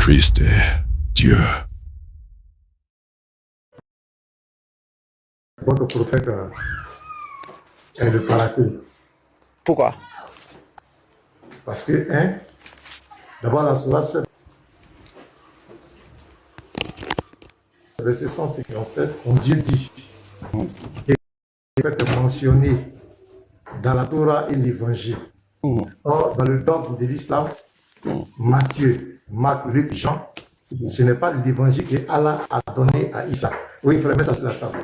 Christ est Dieu. Votre prophète est le paraclet. Pourquoi? Parce que, d'abord la sourate 7, verset 157, on Dieu dit, et est mentionné dans la Torah et l'Évangile. Or, dans le dogme de l'islam, Matthieu, Marc, Luc, Jean, ce n'est pas l'évangile que Allah a donné à Issa. Oui, il faudrait mettre ça sur la table.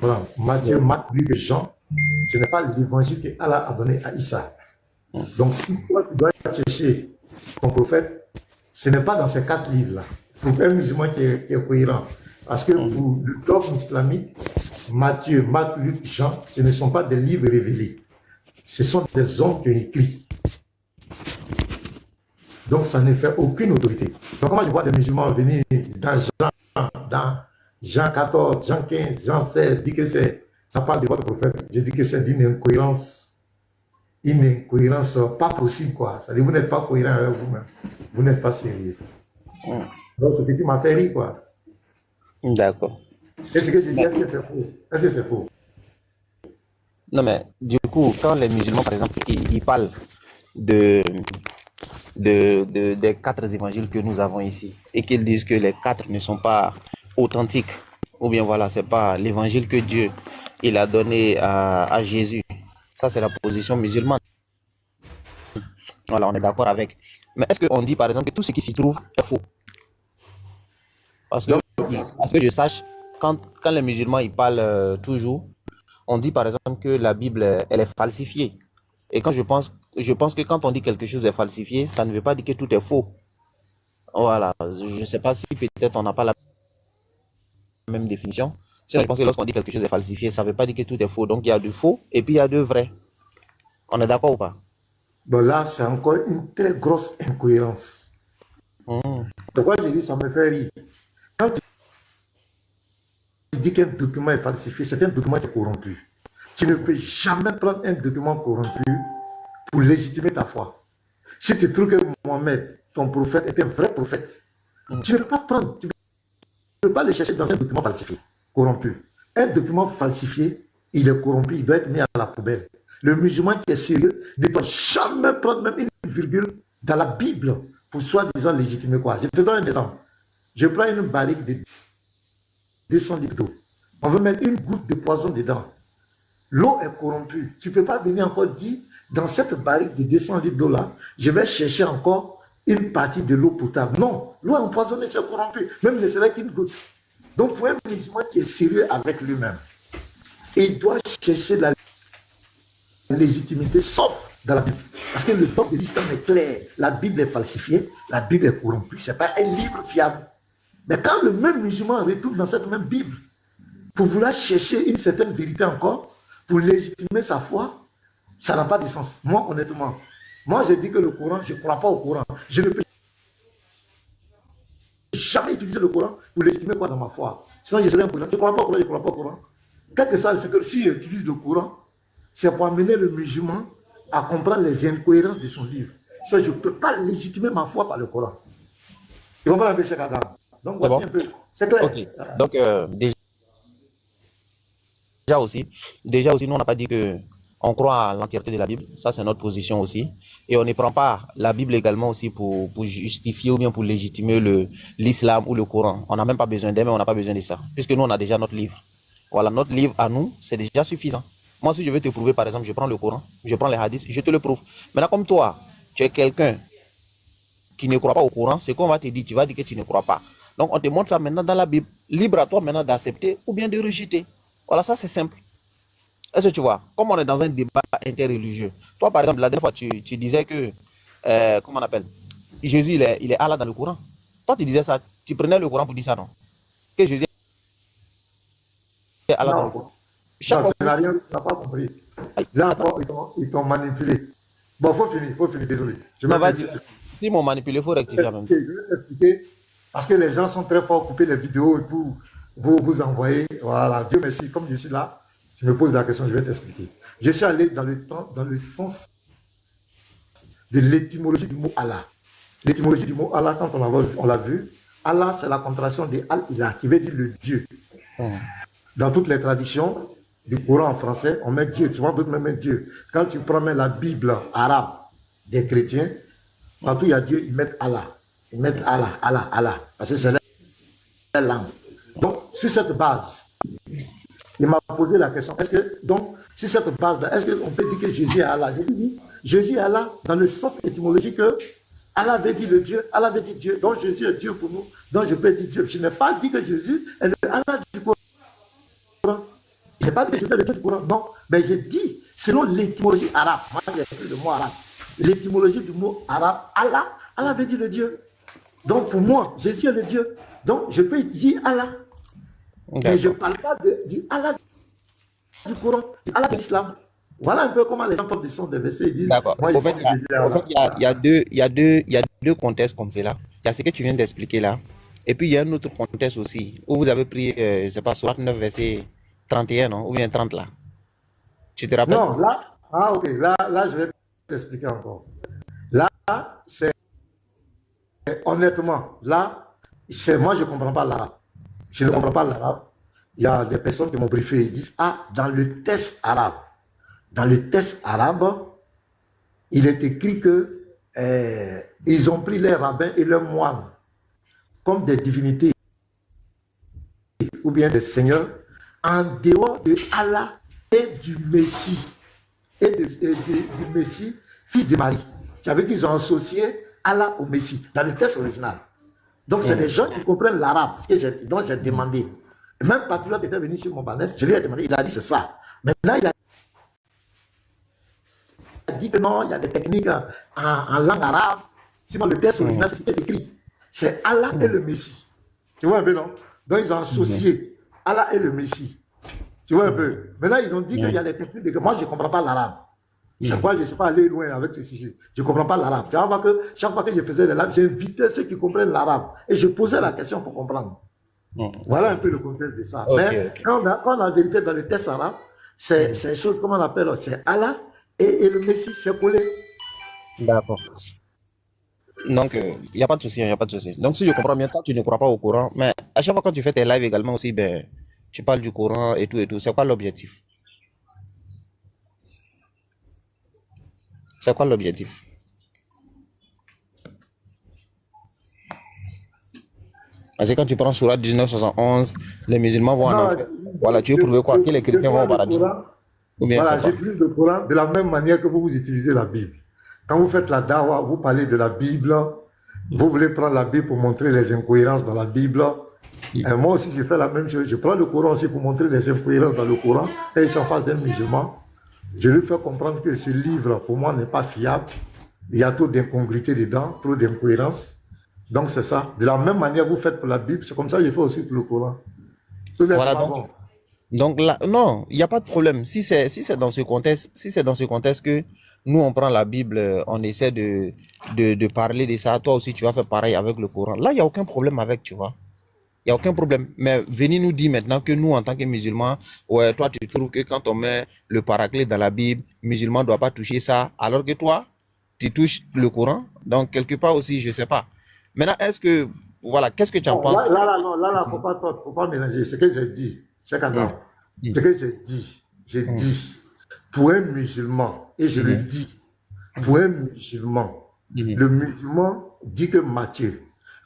Voilà. Matthieu, Marc, Luc, Jean, ce n'est pas l'évangile que Allah a donné à Issa. Donc, si toi, tu dois chercher ton prophète, ce n'est pas dans ces 4 livres-là. Pour un musulman qui est cohérent. Parce que pour le dogme islamique, Matthieu, Marc, Luc, Jean, ce ne sont pas des livres révélés. Ce sont des hommes qui ont écrit. Donc, ça ne fait aucune autorité. Donc, moi, je vois des musulmans venir dans Jean 14, Jean 15, Jean 16, dit que ça parle de votre prophète. Je dis que c'est d'une incohérence pas possible, quoi. C'est-à-dire, vous n'êtes pas cohérent avec vous-même. Vous n'êtes pas sérieux. Donc, c'est ce qui m'a fait rire, quoi. D'accord. Et ce que je dis, est-ce que c'est faux? Est-ce que c'est faux? Non, mais du coup, quand les musulmans, par exemple, ils parlent de, des 4 évangiles que nous avons ici et qu'ils disent que les 4 ne sont pas authentiques, ou bien voilà, c'est pas l'évangile que Dieu il a donné à Jésus. Ça, c'est la position musulmane. Voilà, on est d'accord avec. Mais est-ce qu'on dit, par exemple, que tout ce qui s'y trouve est faux? Parce que je sache, quand les musulmans ils parlent toujours, on dit par exemple que la Bible, elle est falsifiée. Et quand je pense que quand on dit quelque chose est falsifié, ça ne veut pas dire que tout est faux. Voilà, je ne sais pas si peut-être on n'a pas la même définition. Sinon, je pense que lorsqu'on dit quelque chose est falsifié, ça ne veut pas dire que tout est faux. Donc, il y a du faux et puis il y a du vrai. On est d'accord ou pas? Bon, là, c'est encore une très grosse incohérence. Pourquoi je dis ça me fait rire? Quand tu dis qu'un document est falsifié, c'est un document qui est corrompu. Tu ne peux jamais prendre un document corrompu pour légitimer ta foi. Si tu trouves que Mohamed, ton prophète, est un vrai prophète, tu ne peux pas prendre, tu ne peux pas le chercher dans un document falsifié, corrompu. Un document falsifié, il est corrompu, il doit être mis à la poubelle. Le musulman qui est sérieux ne doit jamais prendre même une virgule dans la Bible pour soi-disant légitimer quoi. Je te donne un exemple. Je prends une barrique de 200 litres d'eau. On veut mettre une goutte de poison dedans. L'eau est corrompue. Tu ne peux pas venir encore dire, dans cette barrique de 200 litres d'eau là, je vais chercher encore une partie de l'eau potable. Non, l'eau est empoisonnée, c'est corrompu. Même ne serait qu'une goutte. Donc pour un musulman qui est sérieux avec lui-même, il doit chercher la légitimité, sauf dans la Bible. Parce que le dogme de l'islam est clair. La Bible est falsifiée, la Bible est corrompue. Ce n'est pas un livre fiable. Mais quand le même musulman retourne dans cette même Bible, pour vouloir chercher une certaine vérité encore, pour légitimer sa foi, ça n'a pas de sens. Moi, honnêtement, moi, je dis que le Coran, je ne crois pas au Coran. Je ne peux jamais utiliser le Coran pour légitimer quoi dans ma foi. Sinon, je serais un Coran. Je ne crois pas au Coran, je ne crois pas au Coran. Quel que soit ce que si j'utilise le Coran, c'est pour amener le musulman à comprendre les incohérences de son livre. Ça, je ne peux pas légitimer ma foi par le Coran. Tu comprends un peu, Cheikh Adam? Donc, voici bon? un peu. C'est clair. Ok. Donc, déjà aussi, nous, on n'a pas dit que on croit à l'entièreté de la Bible. Ça, c'est notre position aussi. Et on ne prend pas la Bible également aussi pour justifier ou bien pour légitimer l'islam ou le Coran. On n'a même pas besoin d'eux, mais on n'a pas besoin de ça. Puisque nous, on a déjà notre livre. Voilà, notre livre à nous, c'est déjà suffisant. Moi, si je veux te prouver, par exemple, je prends le Coran, je prends les hadiths, je te le prouve. Maintenant, comme toi, tu es quelqu'un qui ne croit pas au Coran, c'est qu'on va te dire, tu vas dire que tu ne crois pas. Donc, on te montre ça maintenant dans la Bible. Libre à toi maintenant d'accepter ou bien de rejeter. Voilà, ça c'est simple. Est-ce que tu vois, comme on est dans un débat interreligieux, toi par exemple, la dernière fois, tu disais que, comment on appelle, Jésus, il est Allah dans le Coran. Toi, tu disais ça, tu prenais le Coran pour dire ça, non? Que Jésus est Allah dans le Coran. Chaque Non, fois tu n'as rien, tu n'as pas compris. Là encore, ils t'ont manipulé. Bon, il faut finir, désolé. Je mais vas-y, m'excuse. si mon manipulé, il faut rectifier en même temps. Je vais expliquer, parce que les gens sont très forts à couper les vidéos et pour vous envoyer. Voilà, Dieu merci, comme je suis là, tu me poses la question, je vais t'expliquer. Je suis allé dans le sens de l'étymologie du mot Allah. L'étymologie du mot Allah, quand on l'a vu, Allah, c'est la contraction de Al-Ilah, qui veut dire le Dieu. Dans toutes les traditions du Coran en français, on met Dieu, tu vois, d'autres mettent Dieu. Quand tu prends même la Bible arabe des chrétiens, partout il y a Dieu, ils mettent Allah. Ils mettent Allah, Allah, Allah, parce que c'est leur langue. Donc, sur cette base, il m'a posé la question, est-ce que, donc, sur cette base-là, est-ce qu'on peut dire que Jésus est Allah? Je dis, Jésus est Allah dans le sens étymologique que Allah avait dit le Dieu, Allah avait dit Dieu, donc Jésus est Dieu pour nous, donc je peux dire Dieu. Je n'ai pas dit que Jésus est le Allah du Coran. Je n'ai pas dit que Jésus est le Dieu du Coran, non, mais j'ai dit, selon l'étymologie arabe, moi j'ai pris le mot arabe, l'étymologie du mot arabe, Allah, Allah avait dit le Dieu. Donc pour moi, Jésus est le Dieu, donc je peux dire Allah. Mais je ne parle pas du Allah du Coran, du Allah de l'islam. Voilà un peu comment les gens peuvent descendre des versets et disent, D'accord. moi, En fait, il y a deux contextes comme cela. Il y a ce que tu viens d'expliquer là. Et puis, il y a un autre contexte aussi, où vous avez pris, je ne sais pas, Sourate 9, verset 31, non? Ou bien 30 là. Tu te rappelles? non, là, ok, là, je vais t'expliquer encore. Là, c'est, honnêtement, là, moi, je ne comprends pas l'arabe. Je ne comprends pas l'arabe. Il y a des personnes qui m'ont briefé, ils disent, dans le texte arabe, il est écrit que ils ont pris les rabbins et leurs moines comme des divinités ou bien des seigneurs en dehors de Allah et du Messie du Messie, fils de Marie. Ça veut dire qu'ils ont associé Allah au Messie dans le texte original. Donc c'est des gens qui comprennent l'arabe, donc j'ai demandé. Et même Patriote était venu sur mon bannet, je lui ai demandé, il a dit c'est ça. Maintenant il a dit que non, il y a des techniques en langue arabe. Sinon, le texte original, c'est écrit. C'est Allah et le Messie. Tu vois un peu, non? Donc, ils ont associé Allah et le Messie. Tu vois un peu? Maintenant, ils ont dit qu'il y a des techniques. Moi, je ne comprends pas l'arabe. Chaque fois, je ne suis pas allé loin avec ce sujet. Je ne comprends pas l'arabe. Tu vas voir que chaque fois que je faisais l'arabe, j'invitais ceux qui comprennent l'arabe. Et je posais la question pour comprendre. Voilà un peu le contexte de ça. Mais quand on a vérifié dans le texte arabe, c'est une chose, comment on appelle, c'est Allah et le Messie, c'est collé. D'accord. Donc, il n'y a pas de souci, il n'y a pas de souci. Donc, si je comprends bien, toi, tu ne crois pas au Coran, mais à chaque fois quand tu fais tes lives également aussi, ben, tu parles du Coran et tout et tout. C'est quoi l'objectif? C'est quoi l'objectif? Parce que quand tu prends Sourate 1971, les musulmans vont en Non, enfer. Voilà, tu veux prouver quoi? Que les chrétiens vont au paradis. Ou bien voilà, c'est quoi? j'utilise le Coran de la même manière que vous utilisez la Bible. Quand vous faites la dawa, vous parlez de la Bible, vous voulez prendre la Bible pour montrer les incohérences dans la Bible. Et moi aussi, je fais la même chose. Je prends le Coran aussi pour montrer les incohérences dans le Coran. Et je suis en face d'un musulman. Je lui fais comprendre que ce livre, pour moi, n'est pas fiable. Il y a trop d'incongruités dedans, trop d'incohérences. Donc, c'est ça. De la même manière que vous faites pour la Bible, c'est comme ça que je fais aussi pour le Coran. Voilà, donc là, non, il n'y a pas de problème. Si c'est dans ce contexte, si c'est dans ce contexte que nous on prend la Bible, on essaie de parler de ça, toi aussi tu vas faire pareil avec le Coran. Là, il n'y a aucun problème avec, tu vois. Il n'y a aucun problème. Mais venez nous dire maintenant que nous, en tant que musulmans, ouais, toi tu trouves que quand on met le paraclet dans la Bible, musulman ne doit pas toucher ça, alors que toi, tu touches le Coran. Donc, quelque part aussi, je ne sais pas. Maintenant, est-ce que, voilà, qu'est-ce que tu en penses? Là, faut pas mélanger. Ce que j'ai dit, chaque Adam, ce que j'ai dit, pour un musulman, et je le dis, pour un musulman, le musulman dit que Matthieu,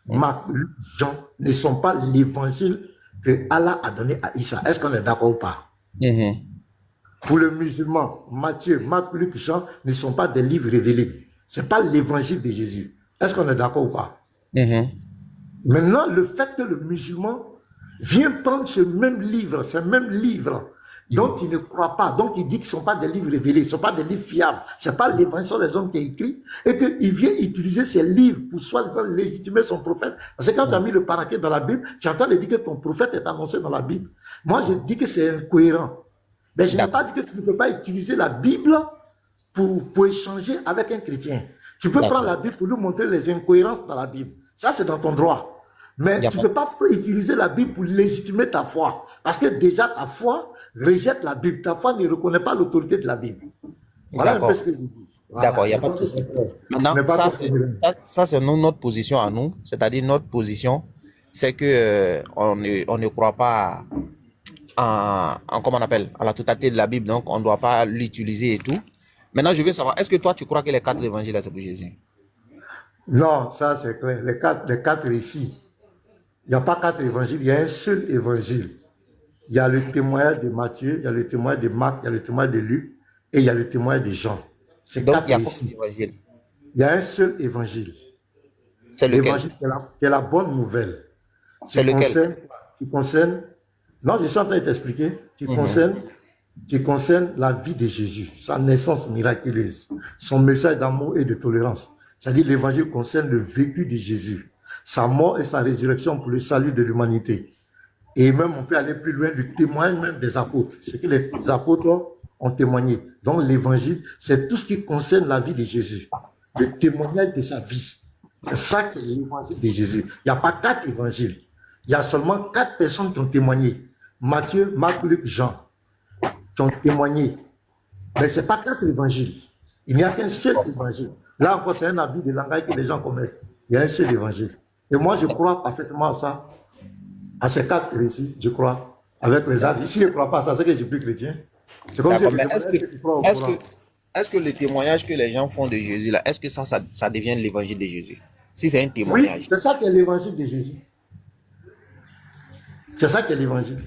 Marc, Luc, Jean ne sont pas l'évangile que Allah a donné à Issa. Est-ce qu'on est d'accord ou pas? Pour le musulman, Matthieu, Marc, Luc, Jean ne sont pas des livres révélés. Ce n'est pas l'évangile de Jésus. Est-ce qu'on est d'accord ou pas? Maintenant, le fait que le musulman vient prendre ce même livre dont il ne croit pas, donc il dit qu'ils ne sont pas des livres révélés, ce ne sont pas des livres fiables, ce n'est pas l'évangile des hommes qui est écrit, et qu'il vient utiliser ces livres pour soi-disant légitimer son prophète. Parce que quand tu as mis le paraquet dans la Bible, tu entends dire que ton prophète est annoncé dans la Bible. Moi, je dis que c'est incohérent. Mais je n'ai pas dit que tu ne peux pas utiliser la Bible pour échanger avec un chrétien. Tu peux prendre la Bible pour lui montrer les incohérences dans la Bible. Ça, c'est dans ton droit. Mais tu ne peux pas utiliser la Bible pour légitimer ta foi. Parce que déjà, ta foi rejette la Bible. Ta foi ne reconnaît pas l'autorité de la Bible. Voilà un peu ce que je dis. D'accord, Voilà, il n'y a je pas de pense que souci. c'est clair. On Maintenant, n'est pas ça, trop c'est souverain. c'est notre position à nous, c'est-à-dire notre position, c'est que on ne croit pas comment on appelle, à la totalité de la Bible, donc on ne doit pas l'utiliser et tout. Maintenant, je veux savoir, est-ce que toi, tu crois que les 4 évangiles, là, c'est pour Jésus? Non, ça c'est clair. Les quatre récits. Il n'y a pas 4 évangiles, il y a un seul évangile. Il y a le témoignage de Matthieu, il y a le témoignage de Marc, il y a le témoignage de Luc et il y a le témoignage de Jean. C'est Donc, il y quatre a combien récits. d'évangiles? Il y a un seul évangile. C'est lequel? L'évangile qui est la bonne nouvelle, C'est qui lequel? concerne, qui concerne, non, je suis en train de t'expliquer, qui Mhm. concerne, qui concerne la vie de Jésus, sa naissance miraculeuse, son message d'amour et de tolérance. C'est-à-dire l'évangile concerne le vécu de Jésus, sa mort et sa résurrection pour le salut de l'humanité. Et même, on peut aller plus loin du témoignage même des apôtres. Ce que les apôtres ont témoigné. Donc, l'évangile, c'est tout ce qui concerne la vie de Jésus. Le témoignage de sa vie. C'est ça qui est l'évangile de Jésus. Il n'y a pas 4 évangiles. Il y a seulement 4 personnes qui ont témoigné. Matthieu, Marc, Luc, Jean, qui ont témoigné. Mais ce n'est pas 4 évangiles. Il n'y a qu'un seul évangile. Là encore, c'est un habit de langage que les gens commettent. Il y a un seul évangile. Et moi, je crois parfaitement à ça, à ces 4 récits, je crois, avec les âges. Si je ne crois pas à ça, c'est que je suis plus chrétien. C'est comme si je D'accord, te mais demandais est-ce que tu crois au est-ce que, Coran. est-ce que le témoignage que les gens font de Jésus, là, est-ce que ça devient l'évangile de Jésus? Si c'est un Oui, témoignage. c'est ça qui est l'évangile de Jésus. C'est ça qui est l'évangile.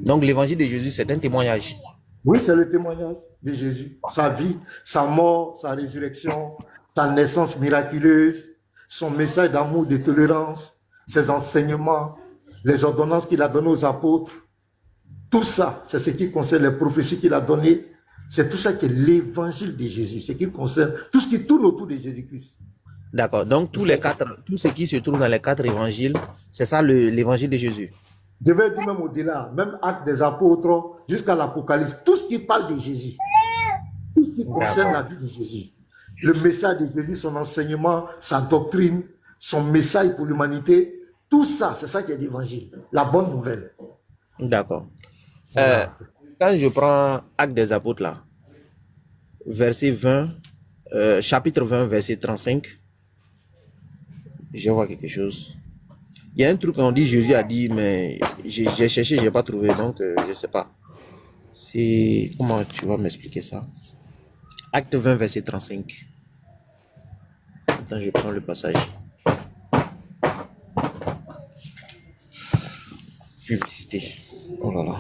Donc, l'évangile de Jésus, c'est un témoignage. Oui, c'est le témoignage de Jésus. Sa vie, sa mort, sa résurrection, sa naissance miraculeuse, son message d'amour, de tolérance, ses enseignements, les ordonnances qu'il a données aux apôtres. Tout ça, c'est ce qui concerne les prophéties qu'il a données. C'est tout ça qui est l'évangile de Jésus. Ce qui concerne tout ce qui tourne autour de Jésus-Christ. D'accord. Donc, tout ce qui se trouve dans les 4 évangiles, c'est ça l'évangile de Jésus. Je vais dire même au-delà, même actes des apôtres jusqu'à l'Apocalypse, tout ce qui parle de Jésus, tout ce qui concerne la D'accord. vie de Jésus, le message de Jésus, son enseignement, sa doctrine, son message pour l'humanité, tout ça, c'est ça qui est l'évangile, la bonne nouvelle. D'accord. Euh, Voilà. Quand je prends Actes des Apôtres, là, verset 20, chapitre 20, verset 35, je vois quelque chose. Il y a un truc qu'on dit, Jésus a dit, mais j'ai cherché, je n'ai pas trouvé, donc je ne sais pas. C'est. Comment tu vas m'expliquer ça? Acte 20, verset 35. Attends, je prends le passage. Publicité. Oh là là.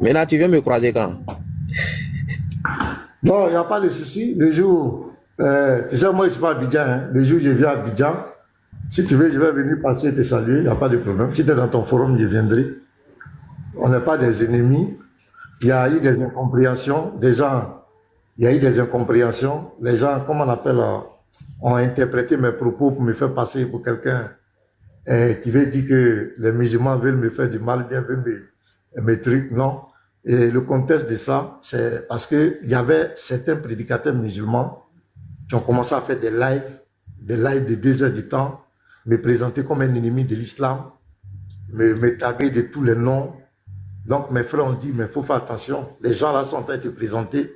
Mais là, tu viens me croiser quand? Non, il n'y a pas de souci. Le jour, tu sais, moi, je suis pas à Abidjan. Hein. Le jour où je viens à Abidjan, si tu veux, je vais venir passer te saluer, il n'y a pas de problème. Si tu es dans ton forum, je viendrai. On n'est pas des ennemis. Il y a eu des incompréhensions. Des gens, il y a eu des incompréhensions. Les gens, comment on appelle, ont interprété mes propos pour me faire passer pour quelqu'un qui veut dire que les musulmans veulent me faire du mal, bien veulent mes trucs. Non. Et le contexte de ça, c'est parce qu'il y avait certains prédicateurs musulmans qui ont commencé à faire des lives de 2 heures du temps, me présenter comme un ennemi de l'islam, me taguer de tous les noms. Donc mes frères ont dit, mais il faut faire attention, les gens là sont en train de te présenter.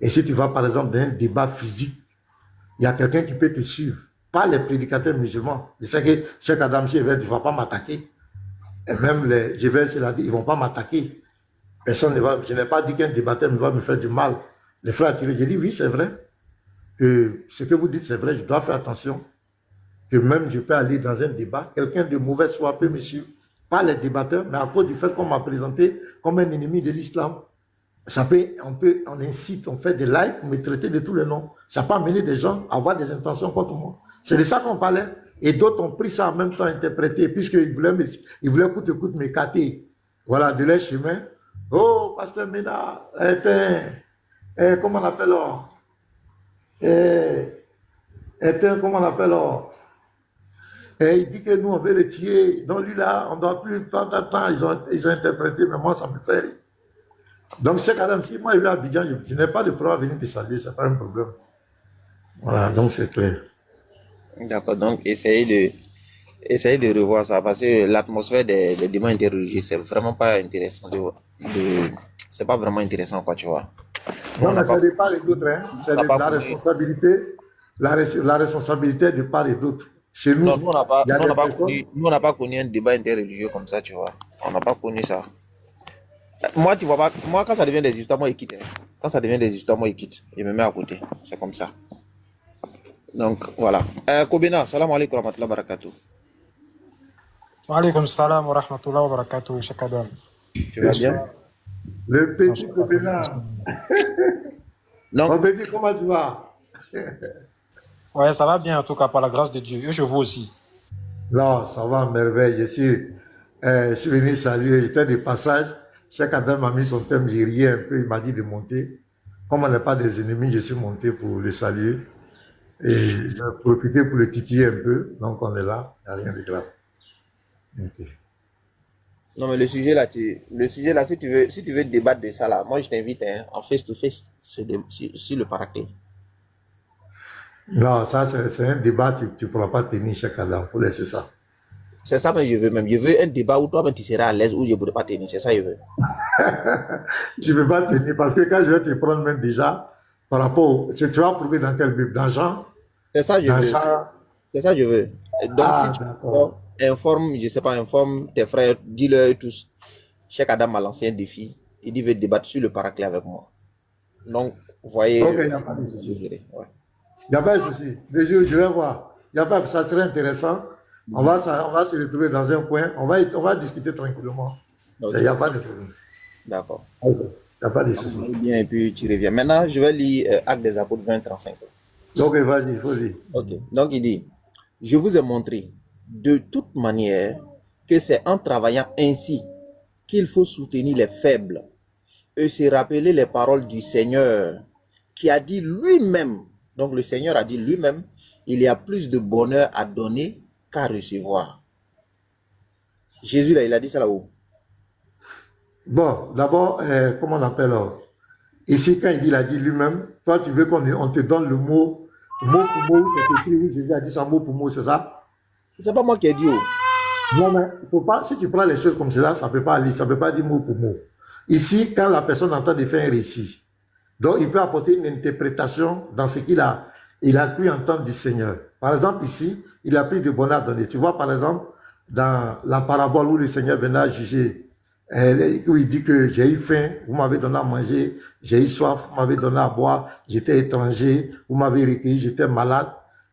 Et si tu vas par exemple dans un débat physique, il y a quelqu'un qui peut te suivre, pas les prédicateurs musulmans. Je sais que Cheikh Adam Cheikh va dire, il ne va pas m'attaquer. Et même je vais se la dire, ils ne vont pas m'attaquer. Personne ne va, je n'ai pas dit qu'un débatteur va me faire du mal. Les frères tirés, j'ai dit, oui, c'est vrai. Que ce que vous dites, c'est vrai, je dois faire attention. Que même je peux aller dans un débat, quelqu'un de mauvaise foi peut me suivre. Pas les débatteurs, mais à cause du fait qu'on m'a présenté comme un ennemi de l'islam. On incite, on fait des lives pour me traiter de tous les noms. Ça peut amener des gens à avoir des intentions contre moi. C'est de ça qu'on parlait. Et d'autres ont pris ça en même temps interprété, puisqu'ils voulaient coûte que coûte m'écarter. Voilà, de leur chemin. Oh, Pasteur Mena, comment on appelle, comment on appelle, et il dit que nous, on veut le tuer. Donc lui là, on ne doit plus tant. Ils ont interprété, mais moi, ça me fait rire. Donc, Cheikh Adam, si moi, je vais à Abidjan, je n'ai pas de problème à venir te saluer, ce n'est pas un problème. Voilà, donc c'est clair. D'accord, donc essayez de revoir ça parce que l'atmosphère des débats interreligieux, c'est vraiment pas intéressant. C'est pas vraiment intéressant, quoi, tu vois. Nous, Non, mais c'est de part et d'autre. Hein. C'est on n'a pas la connu, responsabilité, la responsabilité de part et d'autre. Chez non, nous, il y a nous, on des n'a pas personnes. connu, nous, on n'a pas connu un débat interreligieux comme ça, tu vois. On n'a pas connu ça. Moi, tu vois pas, moi, quand ça devient des histoires, moi, il quitte. Hein. Quand ça devient des histoires, moi, il quitte. Il me met à côté. C'est comme ça. Donc, voilà. Kobena, salam alaikum wa rahmatullahi wa barakatuh. Wa alaykum salam wa rahmatullahi wa barakatuh, Cheikh Adam. Tu vas bien? Le petit Bonsoir. Copéna. Donc, Mon petit, comment tu vas? Ouais, ça va bien en tout cas par la grâce de Dieu. Et je vous aussi. Là, ça va à merveille. Je suis venu saluer, j'étais de passage. Chaque Adam m'a mis son thème, j'ai ri un peu, il m'a dit de monter. Comme on n'est pas des ennemis, je suis monté pour le saluer. Et j'ai profité pour le titiller un peu. Donc on est là, il n'y a rien de grave. Ok. non, mais le sujet là, si tu veux débattre de ça là, moi, je t'invite hein, en face to face sur le paraclet. Non, ça c'est un débat, tu ne pourras pas tenir chaque Adam. Il faut laisser ça. C'est ça que je veux même. Je veux un débat où toi-même tu seras à l'aise, où je ne pourrai pas tenir. C'est ça que je veux. Tu ne peux pas tenir parce que quand je vais te prendre même déjà, par rapport tu vas prouver dans quel Bible? Dans Jean? C'est ça que je Dans veux. Jean? C'est ça que je veux. Donc, si Ah, tu d'accord. informe, je sais pas, informe tes frères, dis-leur tous. Cheikh Adam m'a lancé un défi. Il dit, veut débattre sur le paraclet avec moi. Donc, vous voyez. Ok, il n'y a pas de souci. Ouais. Il n'y a pas de souci. Je vais voir. Il y a pas, ça serait intéressant. On va se retrouver dans un coin. On va discuter tranquillement. Ok. Il n'y a pas de problème. D'accord. Ok. Il n'y a pas de souci. Bien, et puis tu reviens. Maintenant, je vais lire Actes des Apôtres 20-35. Ok, vas-y. Ok. Donc, il dit, je vous ai montré de toute manière que c'est en travaillant ainsi qu'il faut soutenir les faibles et se rappeler les paroles du Seigneur qui a dit lui-même, donc le Seigneur a dit lui-même, il y a plus de bonheur à donner qu'à recevoir. Jésus, là, il a dit ça là-haut. Bon, d'abord, comment on appelle ici, quand il a dit lui-même, toi, tu veux qu'on te donne le mot pour mot, c'est écrit, oui, Jésus a dit ça mot pour mot, c'est ça? C'est pas moi qui ai dit. Oh. Non, mais faut pas, si tu prends les choses comme cela, ça ne peut pas aller, ça ne peut pas dire mot pour mot. Ici, quand la personne entend de faire un récit, donc il peut apporter une interprétation dans ce qu'il a cru entendre du Seigneur. Par exemple, ici, il a pris de bonheur à donner. Tu vois, par exemple, dans la parabole où le Seigneur venait à juger, où il dit que j'ai eu faim, vous m'avez donné à manger, j'ai eu soif, vous m'avez donné à boire, j'étais étranger, vous m'avez recueilli, j'étais malade.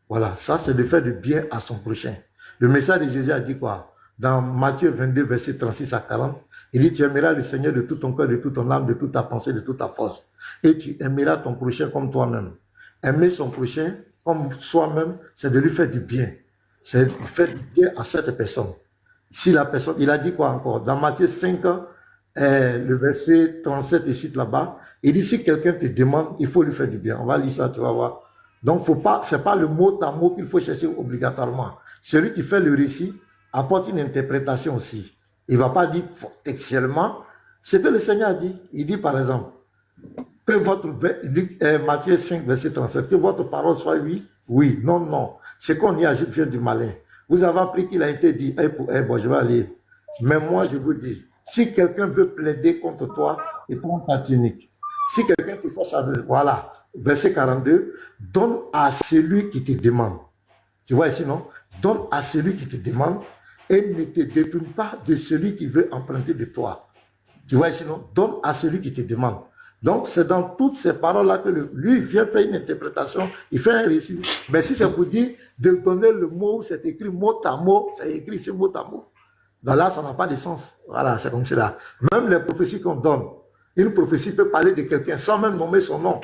Voilà, ça c'est de faire du bien à son prochain. Le message de Jésus a dit quoi? Dans Matthieu 22, verset 36 à 40, il dit, tu aimeras le Seigneur de tout ton cœur, de toute ton âme, de toute ta pensée, de toute ta force. Et tu aimeras ton prochain comme toi-même. Aimer son prochain comme soi-même, c'est de lui faire du bien. C'est de faire du bien à cette personne. Si la personne, il a dit quoi encore? Dans Matthieu 5, le verset 37 et suite là-bas, il dit, si quelqu'un te demande, il faut lui faire du bien. On va lire ça, tu vas voir. Donc, c'est pas le mot à mot qu'il faut chercher obligatoirement. Celui qui fait le récit apporte une interprétation aussi. Il ne va pas dire textuellement ce que le Seigneur a dit. Il dit par exemple, que votre, Matthieu 5, verset 37, que votre parole soit oui, oui, non, non. Ce qu'on y ajoute vient du malin. Vous avez appris qu'il a été dit, bon, je vais aller. Mais moi, je vous dis, si quelqu'un veut plaider contre toi, il prend ta tunique. Si quelqu'un te force à... Voilà, verset 42, donne à celui qui te demande. Tu vois ici, non? Donne à celui qui te demande et ne te détourne pas de celui qui veut emprunter de toi. Tu vois ici, non? Donne à celui qui te demande. Donc, c'est dans toutes ces paroles-là que lui vient faire une interprétation, il fait un récit. Mais si c'est pour dire de donner le mot, c'est écrit mot à mot, c'est écrit c'est mot à mot. Donc là, ça n'a pas de sens. Voilà, c'est comme cela. Même les prophéties qu'on donne, une prophétie peut parler de quelqu'un sans même nommer son nom,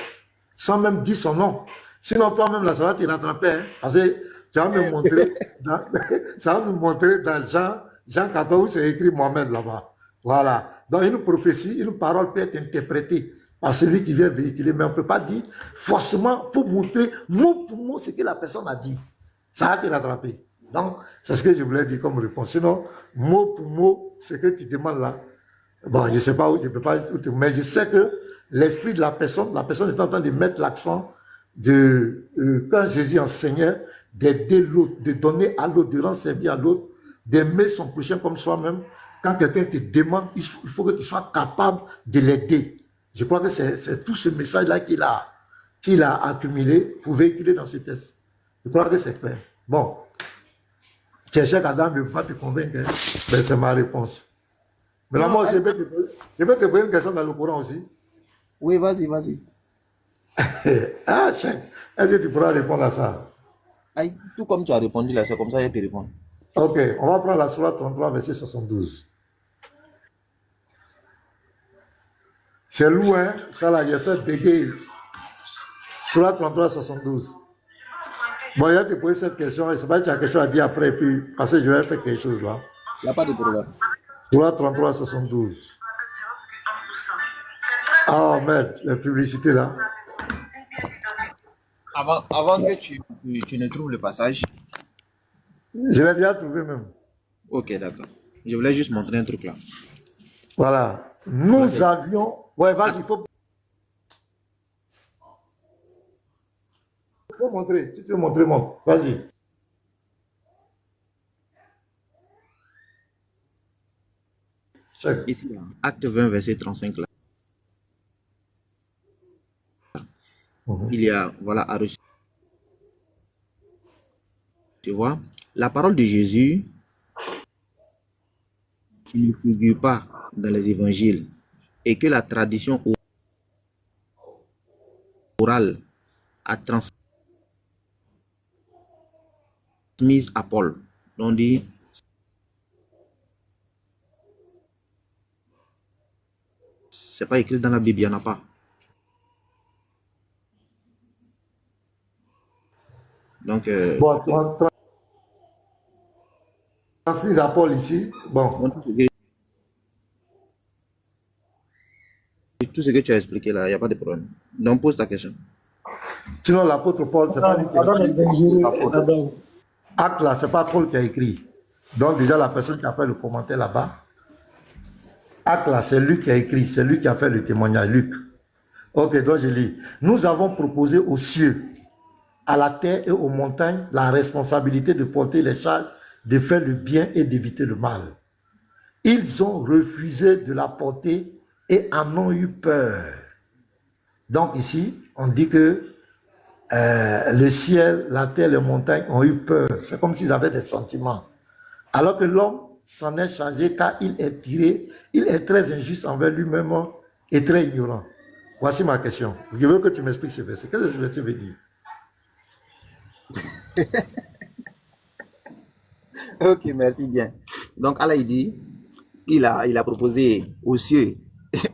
sans même dire son nom. Sinon, toi-même, là, ça va te rattraper. Hein, parce que tu vas me montrer, ça va me montrer dans Jean 14, c'est écrit Mohamed là-bas. Voilà. Donc, une prophétie, une parole peut être interprétée par celui qui vient véhiculer, mais on ne peut pas dire forcément pour montrer mot pour mot ce que la personne a dit. Ça va te rattraper. Donc, c'est ce que je voulais dire comme réponse. Sinon, mot pour mot, ce que tu demandes là, bon, je ne sais pas où, je ne peux pas tout, mais je sais que l'esprit de la personne est en train de mettre l'accent de, quand Jésus enseignait, d'aider l'autre, de donner à l'autre, de rendre service à l'autre, d'aimer son prochain comme soi-même. Quand quelqu'un te demande, il faut que tu sois capable de l'aider. Je crois que c'est tout ce message-là qu'il a accumulé pour véhiculer dans ce texte. Je crois que c'est clair. Bon, Cheikh Adam ne peut pas te convaincre, mais c'est ma réponse. Mais là, moi, je vais te poser une question dans le Coran aussi. Oui, vas-y, vas-y. Ah, Cheikh, est-ce que tu pourras répondre à ça? Aïe, tout comme tu as répondu là, c'est comme ça que je te réponds. Ok, on va prendre la Sourate 33, verset 72. C'est loin, ça là, j'ai fait bégayer. Sourate 33, 72. Bon, il va te poser cette question, et c'est pas que tu as quelque chose à dire après, puis, parce que je vais faire quelque chose là. Il n'y a pas de problème. Sourate 33, 72. Ah, merde, la publicité là. Avant que tu ne trouves le passage. Je l'ai déjà trouvé même. Ok, d'accord. Je voulais juste montrer un truc là. Voilà. Nous avions. Ouais, vas-y, il faut montrer. Si tu veux montrer, montre. Vas-y. Check. Ici, là, acte 20, verset 35 là. Il y a, voilà, à recevoir. Tu vois, la parole de Jésus qui ne figure pas dans les évangiles et que la tradition orale a transmise à Paul. On dit, c'est pas écrit dans la Bible, il n'y en a pas. Donc, Bon, transmise à Paul ici. Bon. Tout ce que tu as expliqué là, il n'y a pas de problème. Donc, pose ta question. Sinon, l'apôtre Paul, c'est pas lui qui a écrit. Acte là, c'est pas Paul qui a écrit. Donc, déjà, la personne qui a fait le commentaire là-bas, acte là, c'est lui qui a écrit, c'est lui qui a fait le témoignage, Luc. Ok, donc je lis. Nous avons proposé aux cieux, à la terre et aux montagnes la responsabilité de porter les charges, de faire le bien et d'éviter le mal. Ils ont refusé de la porter et en ont eu peur. Donc ici, on dit que le ciel, la terre, les montagnes ont eu peur. C'est comme s'ils avaient des sentiments. Alors que l'homme s'en est changé car il est tiré, il est très injuste envers lui-même et très ignorant. Voici ma question. Je veux que tu m'expliques ce verset. Qu'est-ce que ce verset veut dire? Ok, merci bien. Donc, Allah, il dit qu'il a proposé aux cieux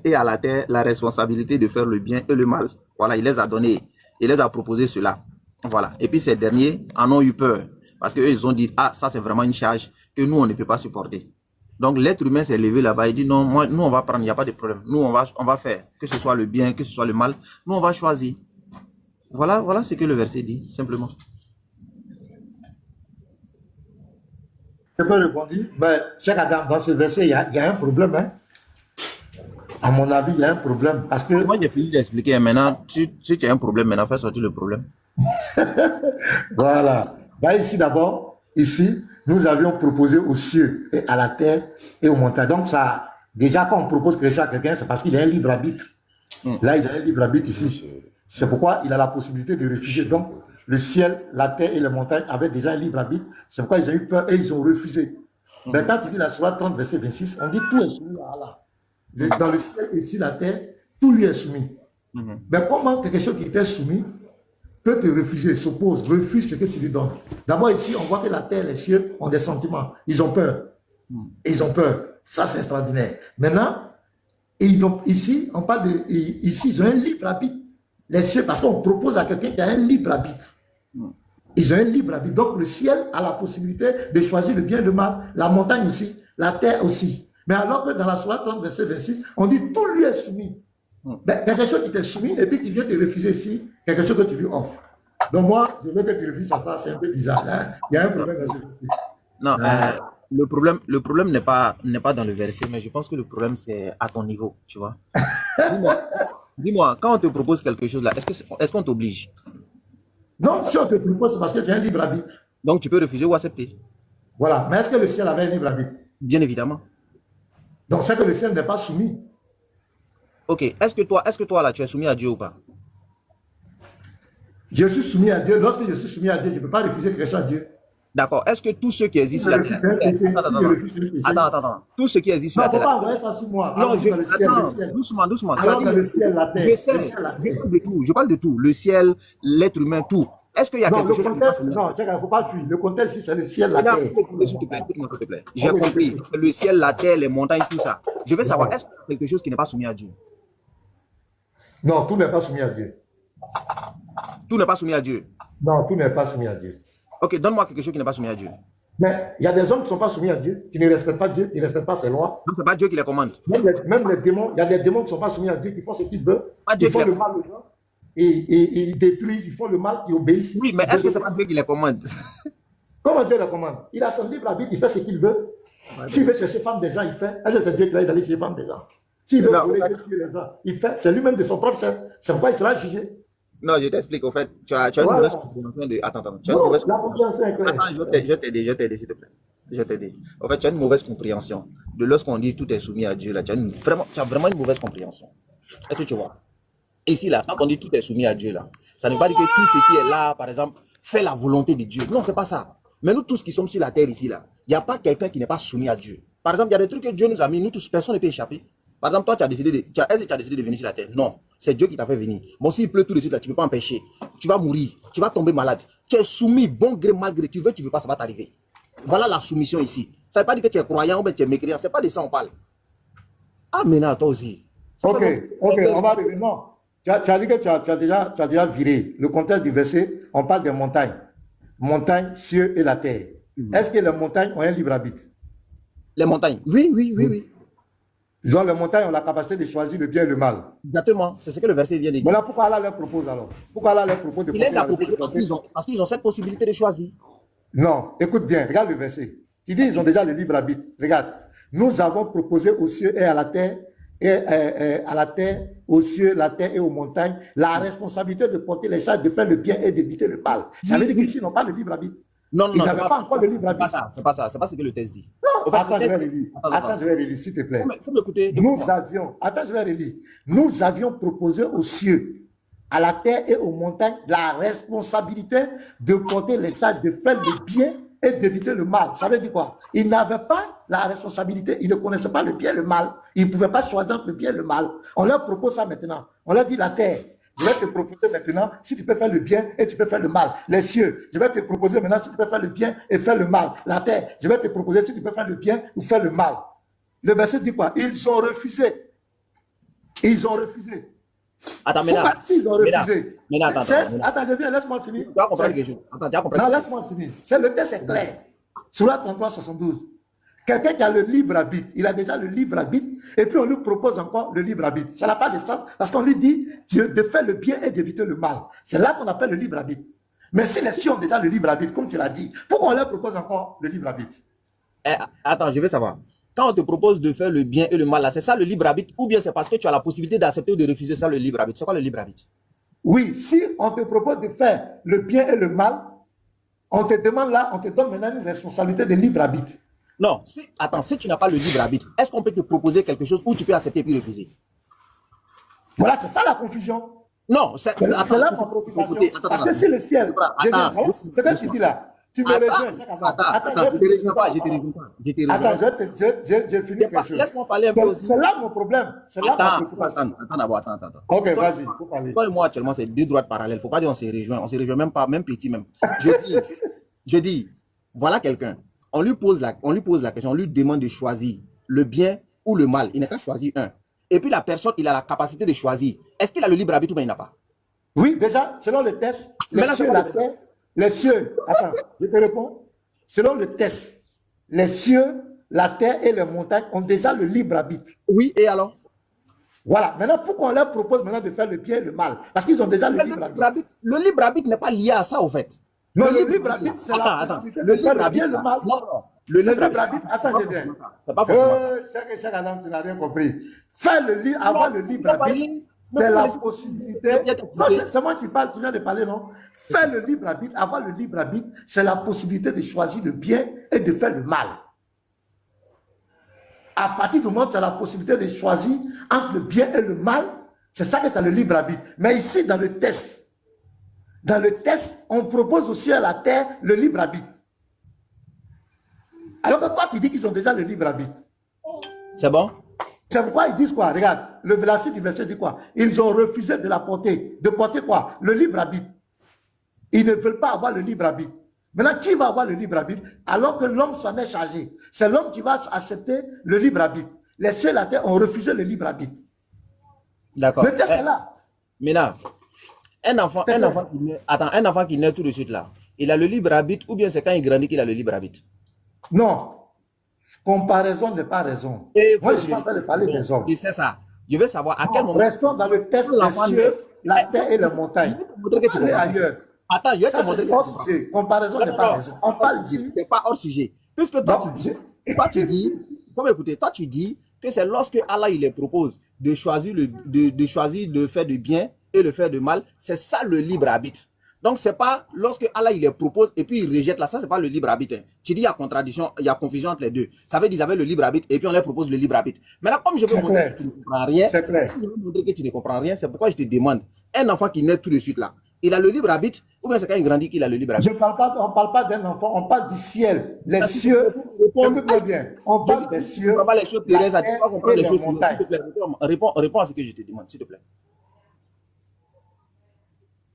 et à la terre la responsabilité de faire le bien et le mal. Voilà, il les a donnés. Il les a proposé cela. Voilà. Et puis, ces derniers en ont eu peur. Parce qu'eux, ils ont dit, ah, ça, c'est vraiment une charge que nous, on ne peut pas supporter. Donc, l'être humain s'est levé là-bas. Il dit, non, moi, nous, on va prendre, il n'y a pas de problème. Nous, on va faire, que ce soit le bien, que ce soit le mal. Nous, on va choisir. Voilà ce que le verset dit, simplement. Je peux répondre? Ben, Cheikh Adam, dans ce verset, il y a un problème. Hein? À mon avis, il y a un problème. Parce que. Moi, j'ai fini d'expliquer. Maintenant, si tu as un problème, maintenant, fais sortir le problème. Voilà. Ben, ici, d'abord, ici, nous avions proposé aux cieux et à la terre et aux montagnes. Donc, ça, déjà, quand on propose quelque chose à quelqu'un, c'est parce qu'il a un libre arbitre. Là, il a un libre arbitre ici. C'est pourquoi il a la possibilité de refuser. Donc, le ciel, la terre et les montagnes avaient déjà un libre arbitre. C'est pourquoi ils ont eu peur et ils ont refusé. Mais quand il dit la Sourate 30, verset 26, on dit tout est soumis à Allah. Dans le ciel et sur la terre, tout lui est soumis. Mais comment quelque chose qui était soumis peut te refuser, s'oppose, refuse ce que tu lui donnes? D'abord, ici, on voit que la terre et les cieux ont des sentiments. Ils ont peur. Ils ont peur. Ça, c'est extraordinaire. Maintenant, ici, on parle de. Ici, ils ont un libre arbitre. Les cieux, parce qu'on propose à quelqu'un qui a un libre arbitre. Ils ont un libre arbitre. Donc, le ciel a la possibilité de choisir le bien et le mal. La montagne aussi. La terre aussi. Mais alors que dans la Sourate 30, verset 26, on dit tout lui est soumis. Ben, quelque chose qui t'est soumis et puis qui vient te refuser ici, quelque chose que tu lui offres. Donc, moi, je veux que tu refuses à ça. C'est un peu bizarre. Hein? Il y a un problème dans ce verset. Non, le problème n'est pas dans le verset, mais je pense que le problème, c'est à ton niveau, tu vois. Dis-moi, quand on te propose quelque chose là, est-ce qu'on t'oblige? Non, si on te propose, c'est parce que tu as un libre arbitre. Donc, tu peux refuser ou accepter. Voilà. Mais est-ce que le ciel avait un libre arbitre? Bien évidemment. Donc, c'est que le ciel n'est pas soumis. Ok. Est-ce que toi, là, tu es soumis à Dieu ou pas? Je suis soumis à Dieu. Lorsque je suis soumis à Dieu, je ne peux pas refuser quelque chose à Dieu. D'accord. Est-ce que tous ceux qui existent sur la terre... Tous ceux qui existent sur Non, la il ne faut terre... pas envoyer ça sur moi. Non, Alors, dans le ciel, le attends, ciel. doucement. Alors, dans le ciel, la terre. Je sais, Le ciel, la terre. je parle de tout. Le ciel, l'être humain, tout. Est-ce qu'il y a Non, quelque le chose contexte, non, il ne faut pas fuir. Le contexte, c'est le ciel, la Regarde, terre. s'il te plaît, écoute-moi, s'il te plaît. J'ai compris. Le ciel, la terre, les montagnes, tout ça. Je veux savoir, est-ce qu'il y a quelque chose qui n'est pas soumis à Dieu? Non, tout n'est pas soumis à Dieu. Tout n'est pas soumis à Dieu. Non, tout n'est pas soumis à Dieu. Ok, donne-moi quelque chose qui n'est pas soumis à Dieu. Mais il y a des hommes qui ne sont pas soumis à Dieu, qui ne respectent pas Dieu, qui ne respectent pas ses lois. Donc, c'est pas Dieu qui les commande. Même les démons, il y a des démons qui ne sont pas soumis à Dieu, qui font ce qu'ils veulent. Pas Dieu Ils font qui le les- mal aux gens. Et ils détruisent, ils font le mal, ils obéissent. Oui, mais est-ce que c'est pas Dieu qui les commande? Comment Dieu le commande? Il a son libre arbitre, il fait ce qu'il veut. S'il veut chercher femme des gens, il fait. Est-ce que c'est Dieu qui l'a dit d'aller chercher femme des gens? S'il veut Non, voler, tuer les gens, il fait. C'est lui-même de son propre chef. C'est pourquoi il sera jugé. Non, je t'explique. Au fait, tu as une Voilà. mauvaise compréhension de. Attends. Tu as une Non, mauvaise la compréhension est claire. Attends, je vais t'aider, s'il te plaît. Je vais t'aider. En fait, tu as une mauvaise compréhension de lorsqu'on dit tout est soumis à Dieu. Là, tu as vraiment une mauvaise compréhension. Est-ce que tu vois? Ici, là, quand on dit tout est soumis à Dieu, là, ça ne veut pas dire que tout ce qui est là, par exemple, fait la volonté de Dieu. Non, c'est pas ça. Mais nous tous qui sommes sur la terre ici, là, il n'y a pas quelqu'un qui n'est pas soumis à Dieu. Par exemple, il y a des trucs que Dieu nous a mis, nous tous, personne ne peut échapper. Par exemple, toi, est-ce que tu as décidé de venir sur la terre? Non, c'est Dieu qui t'a fait venir. Bon, s'il pleut tout de suite, là, tu ne peux pas empêcher. Tu vas mourir, tu vas tomber malade. Tu es soumis, bon gré, mal gré. Tu veux pas, ça va t'arriver. Voilà la soumission ici. Ça ne veut pas dire que tu es croyant ou bien tu es mécréant. C'est pas de ça on parle. Ah, maintenant, toi aussi. Ok, on va revenir. Non, tu as dit que tu as déjà viré. Le contexte du verset, on parle des montagnes. Montagnes, cieux et la terre. Est-ce que les montagnes ont un libre arbitre? Les montagnes. Oui. Donc les montagnes ont la capacité de choisir le bien et le mal. Exactement. C'est ce que le verset vient de dire. Voilà pourquoi Allah leur propose alors. Pourquoi Allah leur propose de Il les a porter la proposés parce qu'ils ont cette possibilité de choisir. Non, écoute bien, regarde le verset. Tu dis ils ont déjà le libre arbitre. Regarde, nous avons proposé aux cieux et à la terre, aux cieux, la terre et aux montagnes, la responsabilité de porter les charges, de faire le bien et d'éviter le mal. Ça veut dire qu'ici, ils n'ont pas le libre arbitre. Non, Ils n'avaient pas encore le libre c'est pas arbitre. ça. C'est pas ça. C'est pas ce que le texte dit. Non, Au fait, attends, le je vais texte- relire. Attends. Attends, je vais relire, s'il te plaît. Faut m'écouter. Nous avions, attends, je vais relire. Nous avions proposé aux cieux, à la terre et aux montagnes la responsabilité de porter les charges, de faire le bien et d'éviter le mal. Ça veut dire quoi? Ils n'avaient pas la responsabilité, ils ne connaissaient pas le bien et le mal. Ils ne pouvaient pas choisir entre le bien et le mal. On leur propose ça maintenant. On leur dit la terre. Je vais te proposer maintenant si tu peux faire le bien et tu peux faire le mal. Les cieux, je vais te proposer maintenant si tu peux faire le bien et faire le mal. La terre, je vais te proposer si tu peux faire le bien ou faire le mal. Le verset dit quoi? Ils ont refusé. Ils ont refusé. Attends, maintenant. Pourquoi s'ils ont refusé? Maintenant, attends. Attends, je viens, laisse-moi finir. Tu vas comprendre quelque chose. Attends, tu vas comprendre. Non, laisse-moi finir. C'est le texte est clair. Sur la 33, 72. Quelqu'un qui a le libre arbitre, il a déjà le libre arbitre, et puis on lui propose encore le libre arbitre. Ça n'a pas de sens, parce qu'on lui dit de faire le bien et d'éviter le mal. C'est là qu'on appelle le libre arbitre. Mais si les cieux ont déjà le libre arbitre, comme tu l'as dit, pourquoi on leur propose encore le libre arbitre? Attends, je veux savoir. Quand on te propose de faire le bien et le mal, là, c'est ça le libre arbitre, ou bien c'est parce que tu as la possibilité d'accepter ou de refuser ça le libre arbitre? C'est quoi le libre arbitre? Oui, si on te propose de faire le bien et le mal, on te demande là, on te donne maintenant une responsabilité de libre arbitre. Non, si tu n'as pas le libre arbitre, est-ce qu'on peut te proposer quelque chose où tu peux accepter puis refuser? Voilà, c'est ça la confusion. Non, C'est là ma préoccupation. Parce que si le ciel, c'est ce que tu dis là, tu me rejoins. Attends, je te rejoins pas. Attends, j'ai fini quelque chose. Laisse-moi parler un peu aussi. C'est là mon problème. C'est là ma Attends préoccupation. d'abord. Ok, vas-y, faut parler. Toi et moi, actuellement, c'est deux droites parallèles. Faut pas dire on se rejoint. On se rejoint même pas, même petit même. Je dis, voilà quelqu'un. On lui pose la question, on lui demande de choisir le bien ou le mal. Il n'a qu'à choisir un. Et puis la personne, il a la capacité de choisir. Est-ce qu'il a le libre arbitre ou bien il n'a pas? Oui, déjà, selon le test, les cieux, attends, je te réponds. Selon le test, les cieux, la terre et les montagnes ont déjà le libre arbitre. Oui, et alors? Voilà. Maintenant, pourquoi on leur propose maintenant de faire le bien et le mal? Parce qu'ils ont déjà le libre arbitre. Le libre arbitre n'est pas lié à ça, au fait. Non, le libre arbitre, c'est la possibilité de faire le bien et le mal. Non. Le libre arbitre, attends, je viens. C'est pas forcément ça. Chaque Adam, tu n'as rien compris. Faire le libre, avoir le libre arbitre. Mais C'est vous me la laissez possibilité. bien Non, t'expliquer. c'est moi qui parle, tu viens de parler, non? Faire le libre arbitre, avoir le libre arbitre, c'est la possibilité de choisir le bien et de faire le mal. À partir du moment où tu as la possibilité de choisir entre le bien et le mal, c'est ça que tu as le libre arbitre. Mais ici, dans le test, on propose aussi à la terre le libre arbitre. Alors que toi, tu dis qu'ils ont déjà le libre arbitre. C'est bon? C'est pourquoi ils disent quoi? Regarde, la suite du verset dit quoi? Ils ont refusé de la porter. De porter quoi? Le libre arbitre. Ils ne veulent pas avoir le libre arbitre. Maintenant, qui va avoir le libre arbitre alors que l'homme s'en est chargé? C'est l'homme qui va accepter le libre arbitre. Les cieux et la terre ont refusé le libre arbitre. D'accord. Le test est là. Maintenant, un enfant qui naît tout de suite là, il a le libre arbitre ou bien c'est quand il grandit qu'il a le libre arbitre? Non. Comparaison n'est pas raison. Et Moi, je suis en train de parler des hommes. Je sais ça. Je veux savoir à quel moment. Restons dans le test des cieux, la terre et les montagnes. Allez ailleurs. Attends, je vais te Ça, montrer c'est que hors sujet. Comparaison n'est pas raison. On parle ici. c'est pas hors sujet. Puisque toi, tu dis, faut m'écouter, toi, tu dis que c'est lorsque Allah il les propose de choisir de choisir de faire du bien et de faire du mal, c'est ça le libre arbitre. Donc, c'est pas lorsque Allah il les propose et puis il rejette là, ça c'est pas le libre arbitre. Tu dis il y a contradiction, il y a confusion entre les deux. Ça veut dire qu'ils avaient le libre arbitre et puis on leur propose le libre arbitre. Maintenant, comme je veux montrer que tu ne comprends rien, c'est clair. je veux montrer que tu ne comprends rien, c'est pourquoi je te demande, un enfant qui naît tout de suite là, il a le libre arbitre ou bien c'est quand il grandit qu'il a le libre arbitre? On ne parle pas d'un enfant, on parle du ciel. Les cieux, écoute-moi bien, on parle des cieux. Tu ne comprends pas les choses terrestres, tu ne comprends pas les choses montagnes. s'il te plaît, réponds à ce que je te demande, s'il te plaît.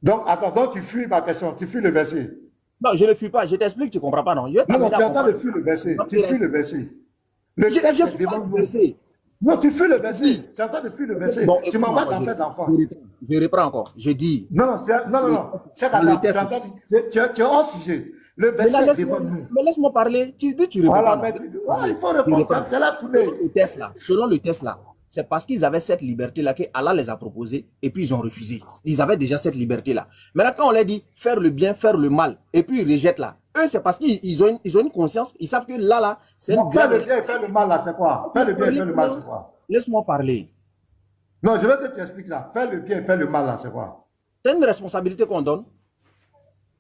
Donc, attends, donc tu fuis ma question, tu fuis le verset. Non, je ne fuis pas, je t'explique, tu ne comprends pas, non. Non, tu entends de fuir le verset, tu fuis le verset. Le texte est devant nous. Non, tu fuis le verset, tu entends de fuir le verset. Bon, tu m'envoies d'en faire d'enfant. Je reprends encore, je dis. Non, c'est tu es hors sujet. Le verset est devant nous. Mais laisse-moi parler, tu dis tu réponds pas. Il faut répondre, tu es là tous les... Selon le test là, c'est parce qu'ils avaient cette liberté-là que Allah les a proposés et puis ils ont refusé. Ils avaient déjà cette liberté-là. Maintenant, quand on leur dit faire le bien, faire le mal, et puis ils rejettent là, eux, c'est parce qu'ils ont une conscience, ils savent que là, c'est une faire le bien et faire le mal là, c'est quoi? Faire le bien et faire le mal, c'est quoi? Laisse-moi parler. Non, je veux que tu expliques là. Faire le bien et faire le mal là, c'est quoi? C'est une responsabilité qu'on donne.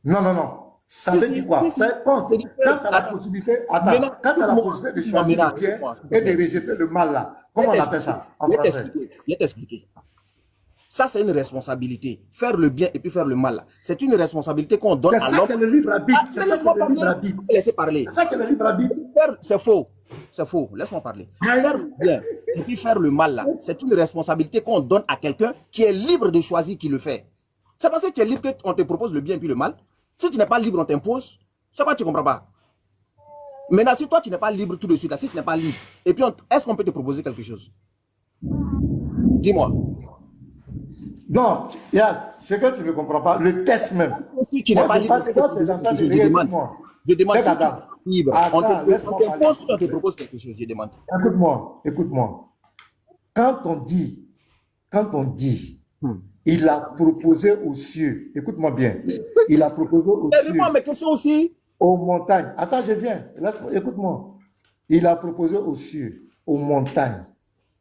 Non. Ça veut dire quoi? Quand tu as la possibilité, quand tu as la possibilité de choisir le bien et de rejeter le mal là, comment on appelle ça en français? Je vais t'expliquer. Ça, c'est une responsabilité. Faire le bien et puis faire le mal là. C'est une responsabilité qu'on donne à l'homme. C'est ça que le libre arbitre. C'est ça que le libre arbitre. Laissez parler. C'est ça que le libre arbitre. C'est faux. C'est faux. Laisse-moi parler. Faire le bien et puis faire le mal là, c'est une responsabilité qu'on donne à quelqu'un qui est libre de choisir qui le fait. C'est parce que tu es libre qu'on te propose le bien et puis le mal. Si tu n'es pas libre, on t'impose. C'est quoi, tu ne comprends pas? Maintenant, si toi, tu n'es pas libre tout de suite, là, si tu n'es pas libre, et puis est-ce qu'on peut te proposer quelque chose? Dis-moi. Non, regarde, c'est que tu ne comprends pas. Le test même. Si tu n'es pas libre, je demande. Je demande si tu es libre. On te propose quelque chose, je demande. Écoute-moi. Quand on dit, il a proposé aux cieux, écoute-moi bien, il a proposé aux cieux. Réponds à mes questions aussi. Aux montagnes. Attends, je viens. Écoute-moi. Il a proposé aux cieux, aux montagnes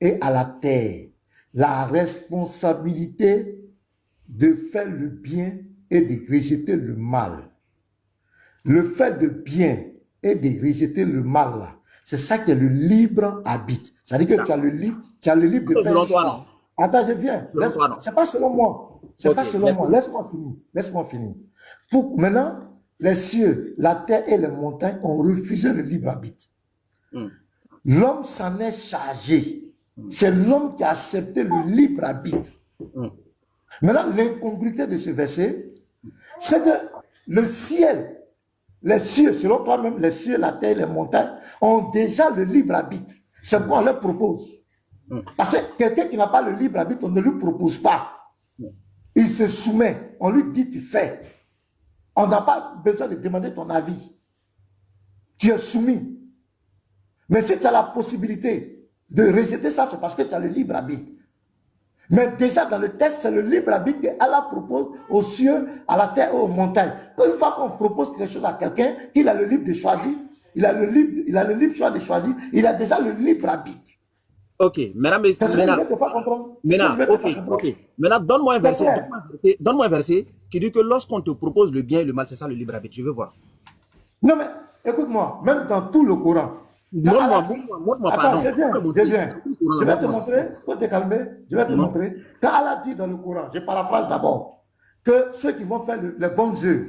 et à la terre la responsabilité de faire le bien et de rejeter le mal. Le fait de bien et de rejeter le mal, là, c'est ça qui est le libre arbitre. C'est-à-dire que tu as le libre de faire le choix. Attends, je viens. C'est pas selon moi. C'est pas selon moi. Laisse-moi finir. Maintenant, les cieux, la terre et les montagnes ont refusé le libre arbitre. L'homme s'en est chargé. C'est l'homme qui a accepté le libre arbitre. Maintenant, l'incongruité de ce verset, c'est que le ciel, les cieux, selon toi-même, les cieux, la terre et les montagnes ont déjà le libre arbitre. C'est pourquoi on leur propose. Parce que quelqu'un qui n'a pas le libre arbitre, on ne lui propose pas. Il se soumet. On lui dit, tu fais. On n'a pas besoin de demander ton avis. Tu es soumis. Mais si tu as la possibilité de rejeter ça, c'est parce que tu as le libre arbitre. Mais déjà dans le texte, c'est le libre arbitre que Allah propose aux cieux, à la terre et aux montagnes. Une fois qu'on propose quelque chose à quelqu'un, il a le libre de choisir, il a le libre choix de choisir, il a déjà le libre arbitre. Ok, maintenant, mais, C'est ce que je maintenant, vais te faire comprendre. C'est ce que je vais te faire comprendre. ok. Maintenant, donne-moi un C'est verset, clair. donne-moi un verset qui dit que lorsqu'on te propose le bien et le mal, c'est ça le libre arbitre. Je veux voir. Non, mais écoute-moi, même dans tout le Coran, quand Allah dit, Montre-moi, attends, pardon. je viens, je viens. Je vais te Montre-moi. montrer, faut te calmer, je vais te montrer. Quand Allah dit dans le Coran, je paraphrase d'abord, que ceux qui vont faire les bonnes œuvres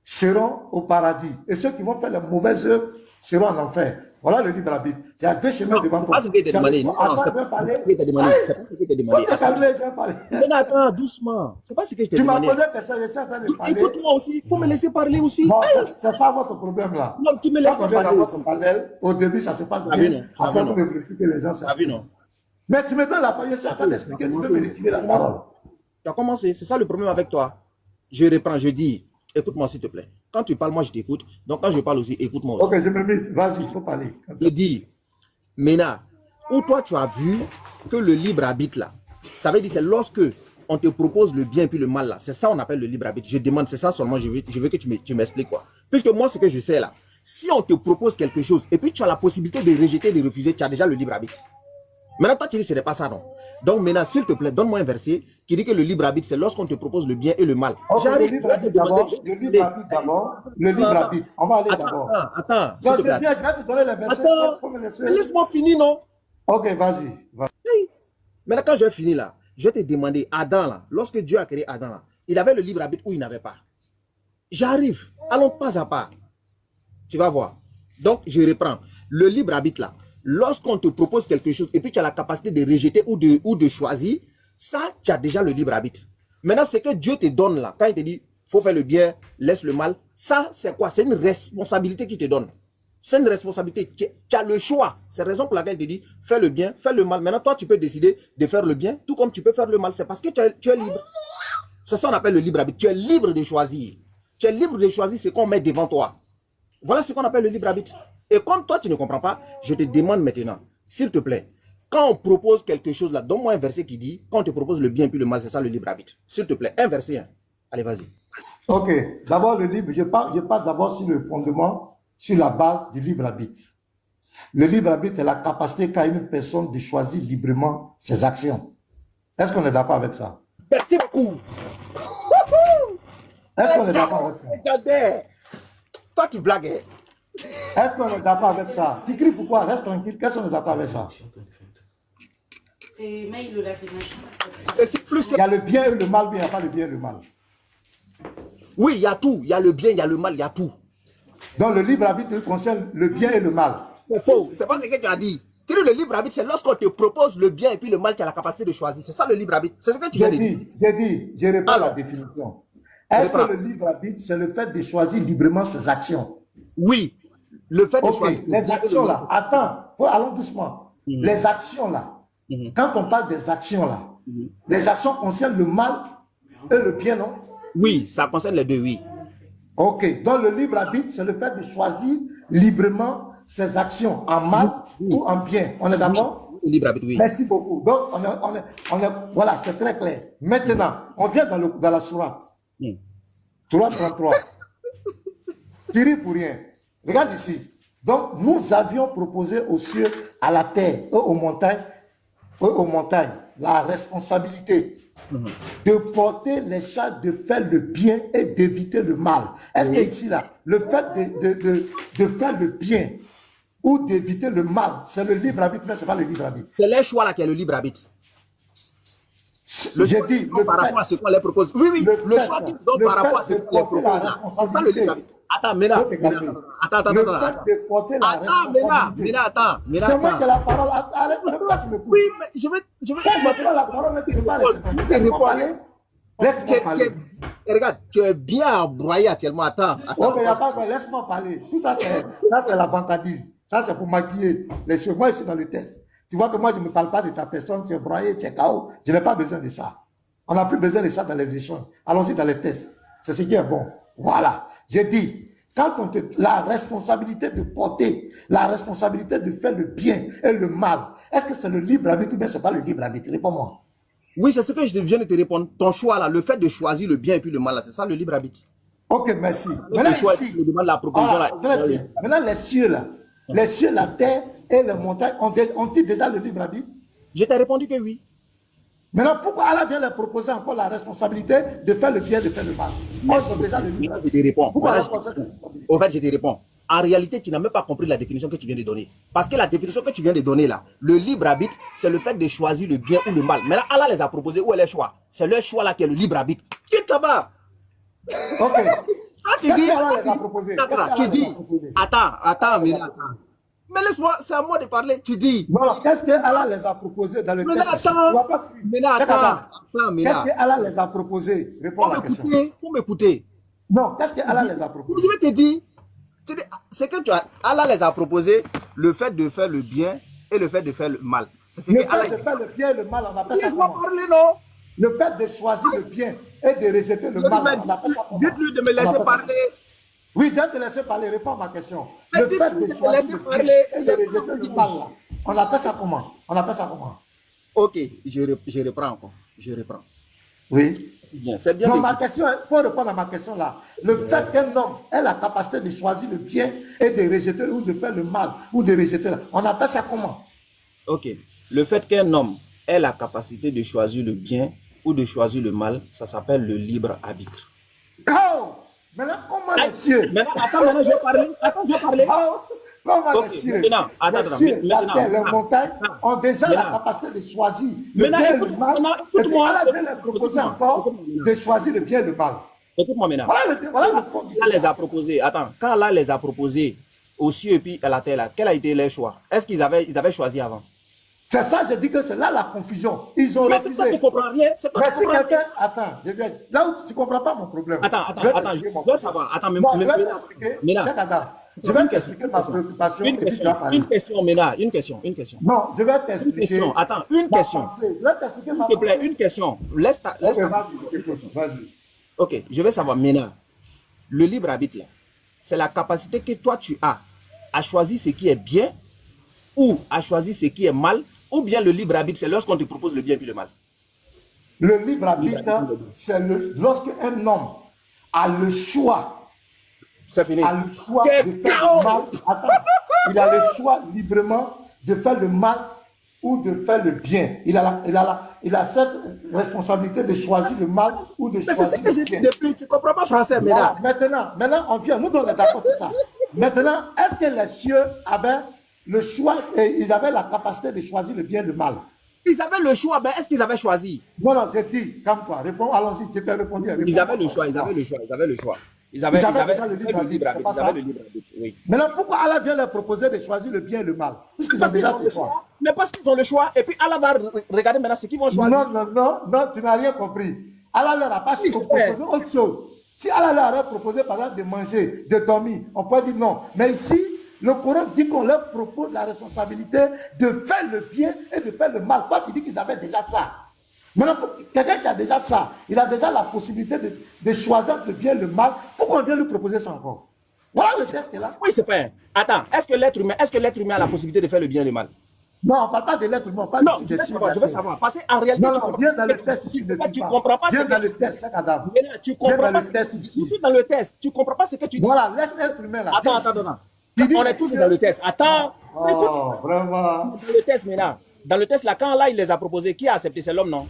seront au paradis et ceux qui vont faire les mauvaises œuvres seront en enfer. Voilà le libre arbitre. Il y a deux chemins Non, devant c'est toi. pas ce qu'il t'a demandé. Non, Attends, c'est je vais pas parler. ce qu'il t'a demandé. C'est pas ce qu'il t'a demandé. Faut te calmer, je vais parler. Mais attends, doucement. C'est pas ce que je t'ai Tu m'as demandé. posé des questions, je suis en train de parler. Écoute-moi aussi. Faut me laisser parler aussi. Bon, c'est ça votre problème là. Non, tu me laisses Quand on pas vient parler d'avoir aussi. ce panel, au début ça se passe Ah oui, bien. non. Ah Après oui, vous non. ne voulez plus que les gens T'as vu, non? Mais tu me donnes la parole, je suis en train d'expliquer, tu veux me retirer la parole. Tu as commencé. C'est ça le problème avec toi. Je reprends, je dis, écoute-moi s'il te plaît. Quand tu parles, moi je t'écoute. Donc quand je parle aussi, écoute-moi aussi. Ok, je me mets, vas-y, il faut parler. Je dis, Mena, où toi tu as vu que le libre arbitre là, ça veut dire c'est lorsque on te propose le bien et puis le mal là, c'est ça on appelle le libre arbitre. Je demande, c'est ça seulement, je veux que tu m'expliques quoi. Puisque moi ce que je sais là, si on te propose quelque chose et puis tu as la possibilité de rejeter, de refuser, tu as déjà le libre arbitre. Maintenant, toi, tu dis que ce n'est pas ça, non. Donc, maintenant, s'il te plaît, donne-moi un verset qui dit que le libre arbitre, c'est lorsqu'on te propose le bien et le mal. Ok, le J'arrive, libre je vais te arbitre d'abord, demander. le libre arbitre d'abord, le libre arbitre. On va aller d'abord. Attends, s'il Donc, te je plaît. viens, je vais te donner les versets. Attends, Faut me laisser. mais laisse-moi finir, non? Ok, vas-y. Hey. Maintenant, quand j'ai fini là, je vais te demander, Adam là, lorsque Dieu a créé Adam là, il avait le libre arbitre ou il n'avait pas? J'arrive, allons pas à pas. Tu vas voir. Donc, je reprends. Le libre arbitre là, lorsqu'on te propose quelque chose et puis tu as la capacité de rejeter ou de choisir, ça, tu as déjà le libre arbitre. Maintenant, ce que Dieu te donne là, quand il te dit, faut faire le bien, laisse le mal, ça, c'est quoi? C'est une responsabilité qu'il te donne. C'est une responsabilité. Tu as le choix. C'est la raison pour laquelle il te dit, fais le bien, fais le mal. Maintenant, toi, tu peux décider de faire le bien, tout comme tu peux faire le mal. C'est parce que tu es libre. C'est ça qu'on appelle le libre arbitre. Tu es libre de choisir. Tu es libre de choisir ce qu'on met devant toi. Voilà ce qu'on appelle le libre arbitre. Et comme toi, tu ne comprends pas, je te demande maintenant, s'il te plaît, quand on propose quelque chose là, donne-moi un verset qui dit, quand on te propose le bien puis le mal, c'est ça le libre arbitre. S'il te plaît, un verset. Hein. Allez, vas-y. Ok, d'abord le libre, je parle d'abord sur le fondement, sur la base du libre arbitre. Le libre arbitre est la capacité qu'a une personne de choisir librement ses actions. Est-ce qu'on est d'accord avec ça? Merci beaucoup. Est-ce qu'on est d'accord avec ça? Regardez. Toi, tu blagues. Est-ce qu'on est d'accord avec ça? Tu cries pourquoi? Reste tranquille. Qu'est-ce qu'on est d'accord avec ça? Et c'est plus que... Il y a le bien et le mal, mais il n'y a pas le bien et le mal. Oui, il y a tout. Il y a le bien, il y a le mal, il y a tout. Donc le libre arbitre concerne le bien et le mal. C'est faux. C'est pas ce que tu as dit. Tu dis le libre arbitre, c'est lorsqu'on te propose le bien et puis le mal, tu as la capacité de choisir. C'est ça le libre arbitre. C'est ce que tu viens de dire. Je réponds à la définition. Est-ce que Reprends. le libre arbitre, c'est le fait de choisir librement ses actions? Oui. Le fait de Ok, choisir. le les bien et le actions mal. là, attends, allons doucement. Les actions là, quand on parle des actions là, les actions concernent le mal et le bien, non? Oui, ça concerne les deux, oui. Ok, donc le libre arbitre, c'est le fait de choisir librement ses actions en mal ou en bien. On est d'accord? Le libre arbitre, oui. Merci beaucoup. Donc, voilà, c'est très clair. Maintenant, on vient dans la sourate. Sourate 33. Tu ris pour rien. Regarde ici. Donc, nous avions proposé aux cieux, à la terre, aux montagnes, la responsabilité de porter les charges de faire le bien et d'éviter le mal. Est-ce que ici, là, le fait de faire le bien ou d'éviter le mal, c'est le libre arbitre, mais ce n'est pas le libre arbitre? C'est leur choix là qui est le libre arbitre. J'ai dit, le par rapport à ce qu'on leur propose. Oui, oui, le choix qu'ils ont par rapport à ce qu'on leur propose. C'est ça le libre arbitre. Attends, Mena. Attends. Le fait de porter la responsabilité. Mena, attends. C'est moi qui ai la parole. Arrête, pourquoi tu me coupes? Oui, mais je vais. Quand je me prends la parole, mais tu ne peux pas laisser tomber. Laisse-moi parler. Laisse-moi parler. Regarde, tu es bien embroyé actuellement. Attends. Oh, mais il n'y a pas de... Laisse-moi parler. Tout ça, c'est la vantardise. Ça, c'est pour maquiller les choses. Moi, je suis dans le test. Tu vois que moi, je ne me parle pas de ta personne. Tu es broyé, tu es KO. Je n'ai pas besoin de ça. On n'a plus besoin de ça dans les échanges. Allons-y dans les tests. C'est ce qui est bon. Voilà. J'ai dit, quand on te... la responsabilité de porter, la responsabilité de faire le bien et le mal, est-ce que c'est le libre arbitre ou bien ce n'est pas le libre arbitre? Réponds-moi. Oui, c'est ce que je viens de te répondre. Ton choix là, le fait de choisir le bien et puis le mal là, c'est ça le libre arbitre. Ok, merci. Maintenant, ici, la proposition là. très bien. Maintenant, les cieux là, la terre et les montagnes ont-ils déjà le libre arbitre? Je t'ai répondu que oui. Maintenant, pourquoi Allah vient leur proposer encore la responsabilité de faire le bien, de faire le mal? Moi, ils ont déjà le libre arbitre. Je te réponds. Pourquoi Voilà, Allah pense au fait, je te réponds. En réalité, tu n'as même pas compris la définition que tu viens de donner. Parce que la définition que tu viens de donner là, le libre arbitre, c'est le fait de choisir le bien ou le mal. Maintenant, Allah les a proposés, où est le choix? C'est leur choix là qui est le libre arbitre. Quitte là-bas. Ok. Ah, tu Qu'est-ce dis, qu'Allah les a proposé? tu dis, attends, mais attends. Mais laisse-moi, c'est à moi de parler. Tu dis. Non, qu'est-ce que Allah les a proposé dans le Mais texte? Qu'est-ce que Allah les a proposé? Réponds à la question. Faut m'écouter. Non, qu'est-ce que Allah les a proposé? Je vais te dire, c'est que Allah les a proposé le fait de faire le bien et le fait de faire le mal. C'est ce Le que Allah fait de faire le bien et le mal, on appelle ça Laisse-moi comment? parler, non? Le fait de choisir le bien et de rejeter le mal, on appelle ça comment? Dites-lui de me laisser parler. Oui, je vais te laisser parler, réponds à ma question. Mais Le fait dites-lui de de me choisir laisser le bien parler. et de rejeter le mal, là, on appelle ça comment? On appelle ça comment? Ok, je reprends encore. Je reprends. Oui. Bien, c'est bien. Non, ma question, il faut répondre à ma question là. Le fait qu'un homme ait la capacité de choisir le bien et de rejeter ou de faire le mal ou de rejeter, on appelle ça comment? Ok. Le fait qu'un homme ait la capacité de choisir le bien ou de choisir le mal, ça s'appelle le libre arbitre. Oh! Maintenant, comment les cieux? Maintenant, je vais parler. Attends, je vais parler. Oh! Comment Ok, les cieux? maintenant, attends, Les cieux, la maintenant, terre, les montagnes ont déjà la maintenant. capacité de choisir le Maintenant, bien et le écoute- mal. maintenant, Et puis écoute-moi, Allah vient leur proposer encore de choisir le bien et le mal. Écoute-moi maintenant. Voilà le fond du Allah les a proposés. Attends, quand Allah les a proposés aux cieux et puis à la terre, là, quel a été leur choix? Est-ce qu'ils avaient choisi avant? C'est ça, je dis que c'est là la confusion. Ils ont Mais c'est toi qui refusé. comprends rien. C'est toi Mais qui si comprends rien. quelqu'un. Attends, là où tu ne comprends pas mon problème. Attends, je vais je t'expliquer mon dois problème. savoir. Attends, Non, je vais t'expliquer. Ménard. Check, attends. Je vais t'expliquer ma préoccupation et puis tu vas parler. Une question, Ménard. Une question. Non, je vais Une t'expliquer. question. Attends, une ma question. pensée. Je vais t'expliquer ma S'il te plaît, pensée. une question. Laisse ta. Ok, vas-y. Ok, je vais savoir, Ménard. Le libre arbitre, là, c'est la capacité que toi tu as à choisir ce qui est bien ou à choisir ce qui est mal, ou bien le libre arbitre, c'est lorsqu'on te propose le bien puis le mal. Le libre arbitre, c'est lorsque un homme a le choix. C'est fini. A le choix de faire le mal. Attends, il a le choix librement de faire le mal ou de faire le bien. Il a cette responsabilité de choisir le mal ou de Mais c'est ce choisir que le j'ai dit bien. depuis, tu ne comprends pas français, Voilà, Ménard. maintenant, on vient, nous on est d'accord sur ça. Maintenant, est-ce que les cieux avaient le choix et ils avaient la capacité de choisir le bien et le mal? Ils avaient le choix, mais est-ce qu'ils avaient choisi? Non, non, j'ai dit, calme-toi, réponds, allons-y, je t'ai répondu. Ils avaient le choix, ils avaient le choix, ils avaient le choix. Ils avaient déjà le libre arbitre, c'est pas ils ça? avaient le libre arbitre, oui. Maintenant, pourquoi Allah vient leur proposer de choisir le bien et le mal? Puisqu'ils ont Parce qu'ils déjà ont ce le choix. choix. Mais parce qu'ils ont le choix, et puis Allah va regarder maintenant ce qu'ils vont choisir. Non, tu n'as rien compris. Allah leur a pas proposé autre chose. Si Allah leur avait proposé, par exemple, de manger, de dormir, on peut dire non. Mais ici, le Coran dit qu'on leur propose la responsabilité de faire le bien et de faire le mal. Toi, tu dis qu'ils avaient déjà ça. Maintenant, quelqu'un qui a déjà ça, il a déjà la possibilité de choisir le bien et le mal. Pourquoi on vient lui proposer ça encore? Voilà le texte qui est là. Oui, c'est pas. Attends, est-ce que l'être humain a la possibilité de faire le bien et le mal? Non, on ne parle pas de l'être humain, on parle Non, ici je de vais savoir. Parce qu'en réalité, Non, tu non, comprends viens dans le pas. test ici. Tu comprends pas. Viens dans le test, chaque Adam. Tu comprends Viens dans pas. le test ici. Je suis dans le test. Tu comprends pas ce que tu dis. Voilà, laisse l'être humain là. Attends. On est tous dans le test. Attends. Oh, vraiment. Dans le test maintenant. Dans le test là, quand là il les a proposés, qui a accepté? C'est l'homme, non?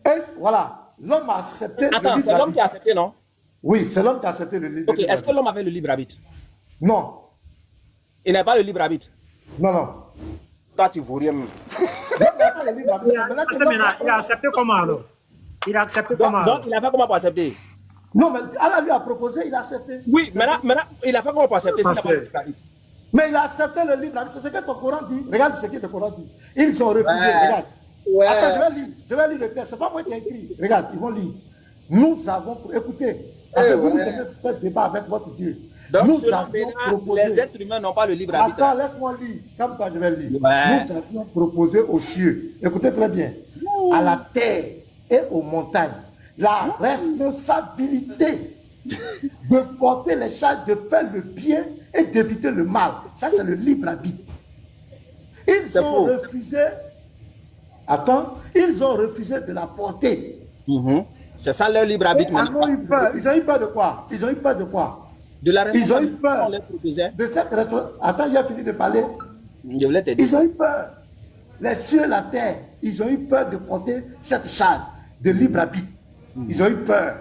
Et voilà, l'homme a accepté le Attends, libre c'est l'homme arbitre. qui a accepté, non? Oui, c'est l'homme qui a accepté le libre Ok, est-ce que l'homme avait le libre arbitre? Non, Il n'a pas le libre arbitre. non. Toi, tu vaux rien. Il a accepté comment alors? Il a accepté comment? Donc, il a fait comment pour accepter? Non, mais Allah lui a proposé, il a accepté. Oui, maintenant, il a fait comment pour accepter Parce s'il n'a pas le que- libre arbitre? Mais il a accepté le libre arbitre. C'est ce que ton Coran dit. Regarde ce que ton Coran dit. Ils ont refusé. Regarde. Ouais. Attends, je vais lire le texte. C'est pas moi qui ai écrit. Regarde, ils vont lire. Nous avons. Écoutez, parce que vous aimez faire débat avec votre Dieu. Donc, Nous selon avions Ménard, proposé. les êtres humains n'ont pas le libre arbitre. Attends, laisse-moi lire. Comme toi, je vais lire. Ouais. Nous avions proposé aux cieux, écoutez très bien, à la terre et aux montagnes, la responsabilité de porter les charges, de faire le bien et d'éviter le mal. Ça, c'est le libre arbitre. Ils C'est ont faux. refusé. Attends, ils ont refusé de la porter. C'est ça leur libre arbitre Ils maintenant. ont eu peur. Ils ont eu peur de quoi? Ils ont eu peur de quoi? De la Ils ont eu responsabilité qu'on peur leur proposait. de cette responsabilité. Attends, j'ai fini de parler. Je voulais te dire. Ils ont eu peur. Les cieux et la terre, ils ont eu peur de porter cette charge de libre arbitre. Ils ont eu peur.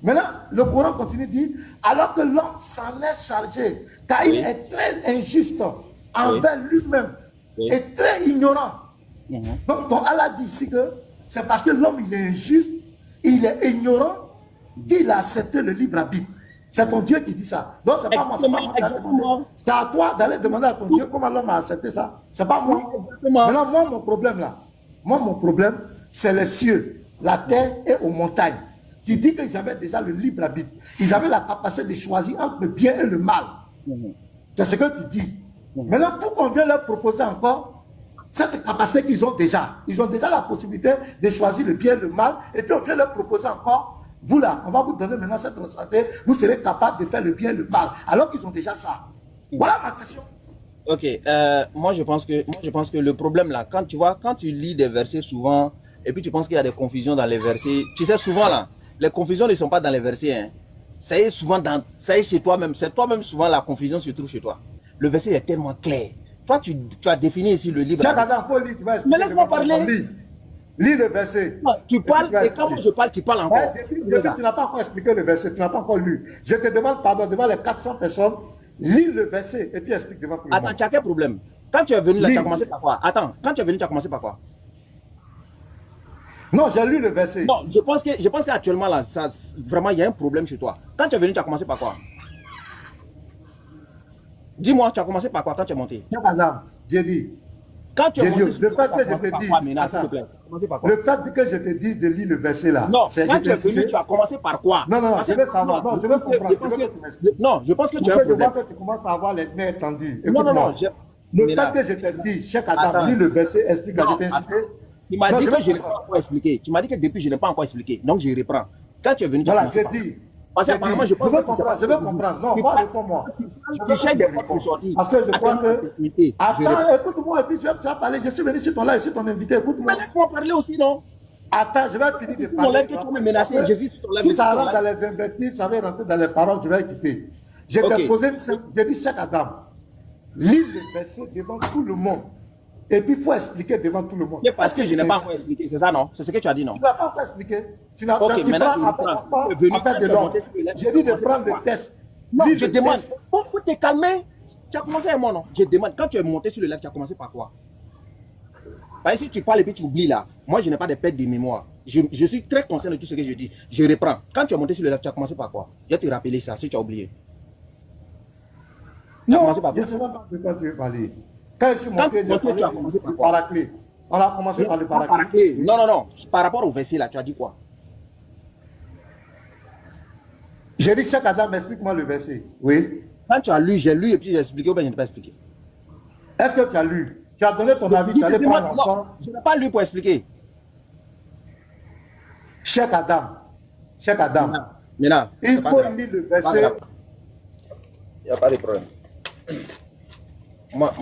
Maintenant, le Coran continue de dire, alors que l'homme s'en est chargé, car il est très injuste envers lui-même et très ignorant. Donc, Allah dit ici que c'est parce que l'homme il est injuste, il est ignorant, qu'il a accepté le libre arbitre. C'est ton Dieu qui dit ça. Donc, c'est pas moi, c'est pas moi. C'est à toi d'aller demander à ton Dieu comment l'homme a accepté ça. C'est pas moi. Maintenant, moi, mon problème là, mon problème, c'est les cieux, la terre et aux montagnes. Tu dis qu'ils avaient déjà le libre arbitre. Ils avaient la capacité de choisir entre le bien et le mal. C'est ce que tu dis. Maintenant, pourquoi on vient leur proposer encore cette capacité qu'ils ont déjà? Ils ont déjà la possibilité de choisir le bien et le mal. Et puis on vient leur proposer encore, vous là, on va vous donner maintenant cette responsabilité. Vous serez capable de faire le bien et le mal. Alors qu'ils ont déjà ça. Voilà ma question. Ok, moi je pense que le problème là, quand tu lis des versets souvent, et puis tu penses qu'il y a des confusions dans les versets, tu sais souvent là, les confusions ne sont pas dans les versets, hein. Ça est souvent ça est chez toi-même, c'est toi-même souvent la confusion se trouve chez toi. Le verset est tellement clair. Toi tu as défini ici le libre. Mais laisse-moi parler. Lis le verset. Tu parles et quand moi je parle, tu parles encore. Tu n'as pas encore expliqué le verset, tu n'as pas encore lu. Je te demande pardon devant les 400 personnes. Lis le verset et puis explique devant tout le monde. Attends, tu as quel problème? Quand tu es venu là, tu as commencé par quoi? Attends, quand tu es venu, tu as commencé par quoi? Non, j'ai lu le verset. Non, je pense qu'actuellement là, vraiment, il y a un problème chez toi. Quand tu es venu, tu as commencé par quoi? Dis-moi, tu as commencé par quoi quand tu es monté? J'ai dit. Quand tu es monté, le fait que je te dise de lire le verset là. Non, quand tu es venu, tu as commencé par quoi? Non, je veux savoir. Non, je veux comprendre. Non, je pense que tu as un problème. Je vois que tu commences à avoir les nez tendus. Non. Le fait que je te dis, Cheikh Adam, lis le verset, explique, je t'ai incité. Tu m'as dit que je n'ai pas encore expliqué. Tu m'as dit que depuis, je n'ai pas encore expliqué. Donc, je reprends. Quand tu es venu, tu as commencé par quoi? Parce qu'apparemment, je veux comprendre. Non, pas réponds-moi. Tu cherches des portes pour sortir. Parce que je crois que. Attends, écoute-moi, et puis tu vas parler. Je suis venu sur ton live, je suis ton invité. Écoute-moi. Mais laisse-moi parler aussi, non? Attends, je vais finir de parler. Mon live que tu m'as menacé, je suis sur ton live. Si ça rentre dans les invectives, ça va rentrer dans les paroles, je vais quitter. Je t'ai posé une simple. J'ai dit, Cheikh Adam, lis le verset devant tout le monde. Et puis, il faut expliquer devant tout le monde. Parce que je n'ai pas encore expliqué, c'est ça, non? C'est ce que tu as dit, non? Tu n'as pas encore expliqué. Tu n'as pas fait de l'ordre. J'ai dit de prendre le test. Non, je demande. Faut te calmer. Tu as commencé avec moi, non? Je demande. Quand tu es monté sur le live, tu as commencé par quoi? Parce que si tu parles et puis tu oublies là, moi je n'ai pas de perte de mémoire. Je suis très conscient de tout ce que je dis. Je reprends. Quand tu es monté sur le live, tu as commencé par quoi? Je vais te rappeler ça si tu as oublié. Non, je ne sais pas de quoi tu veux parler. Quand je suis monté, tu as commencé par quoi? Paraclet. On a commencé par le paraclet. Non. Par rapport au verset là, tu as dit quoi? J'ai dit, chaque Adam, explique-moi le verset. Oui. Quand tu as lu, j'ai lu et puis j'ai expliqué ou bien je n'ai pas expliqué. Est-ce que tu as lu? Tu as donné ton avis, tu allais prendre mon temps. Je n'ai pas lu pour expliquer. Cheikh Adam. Maintenant, il faut lire le verset. Il n'y a pas de problème. Moi,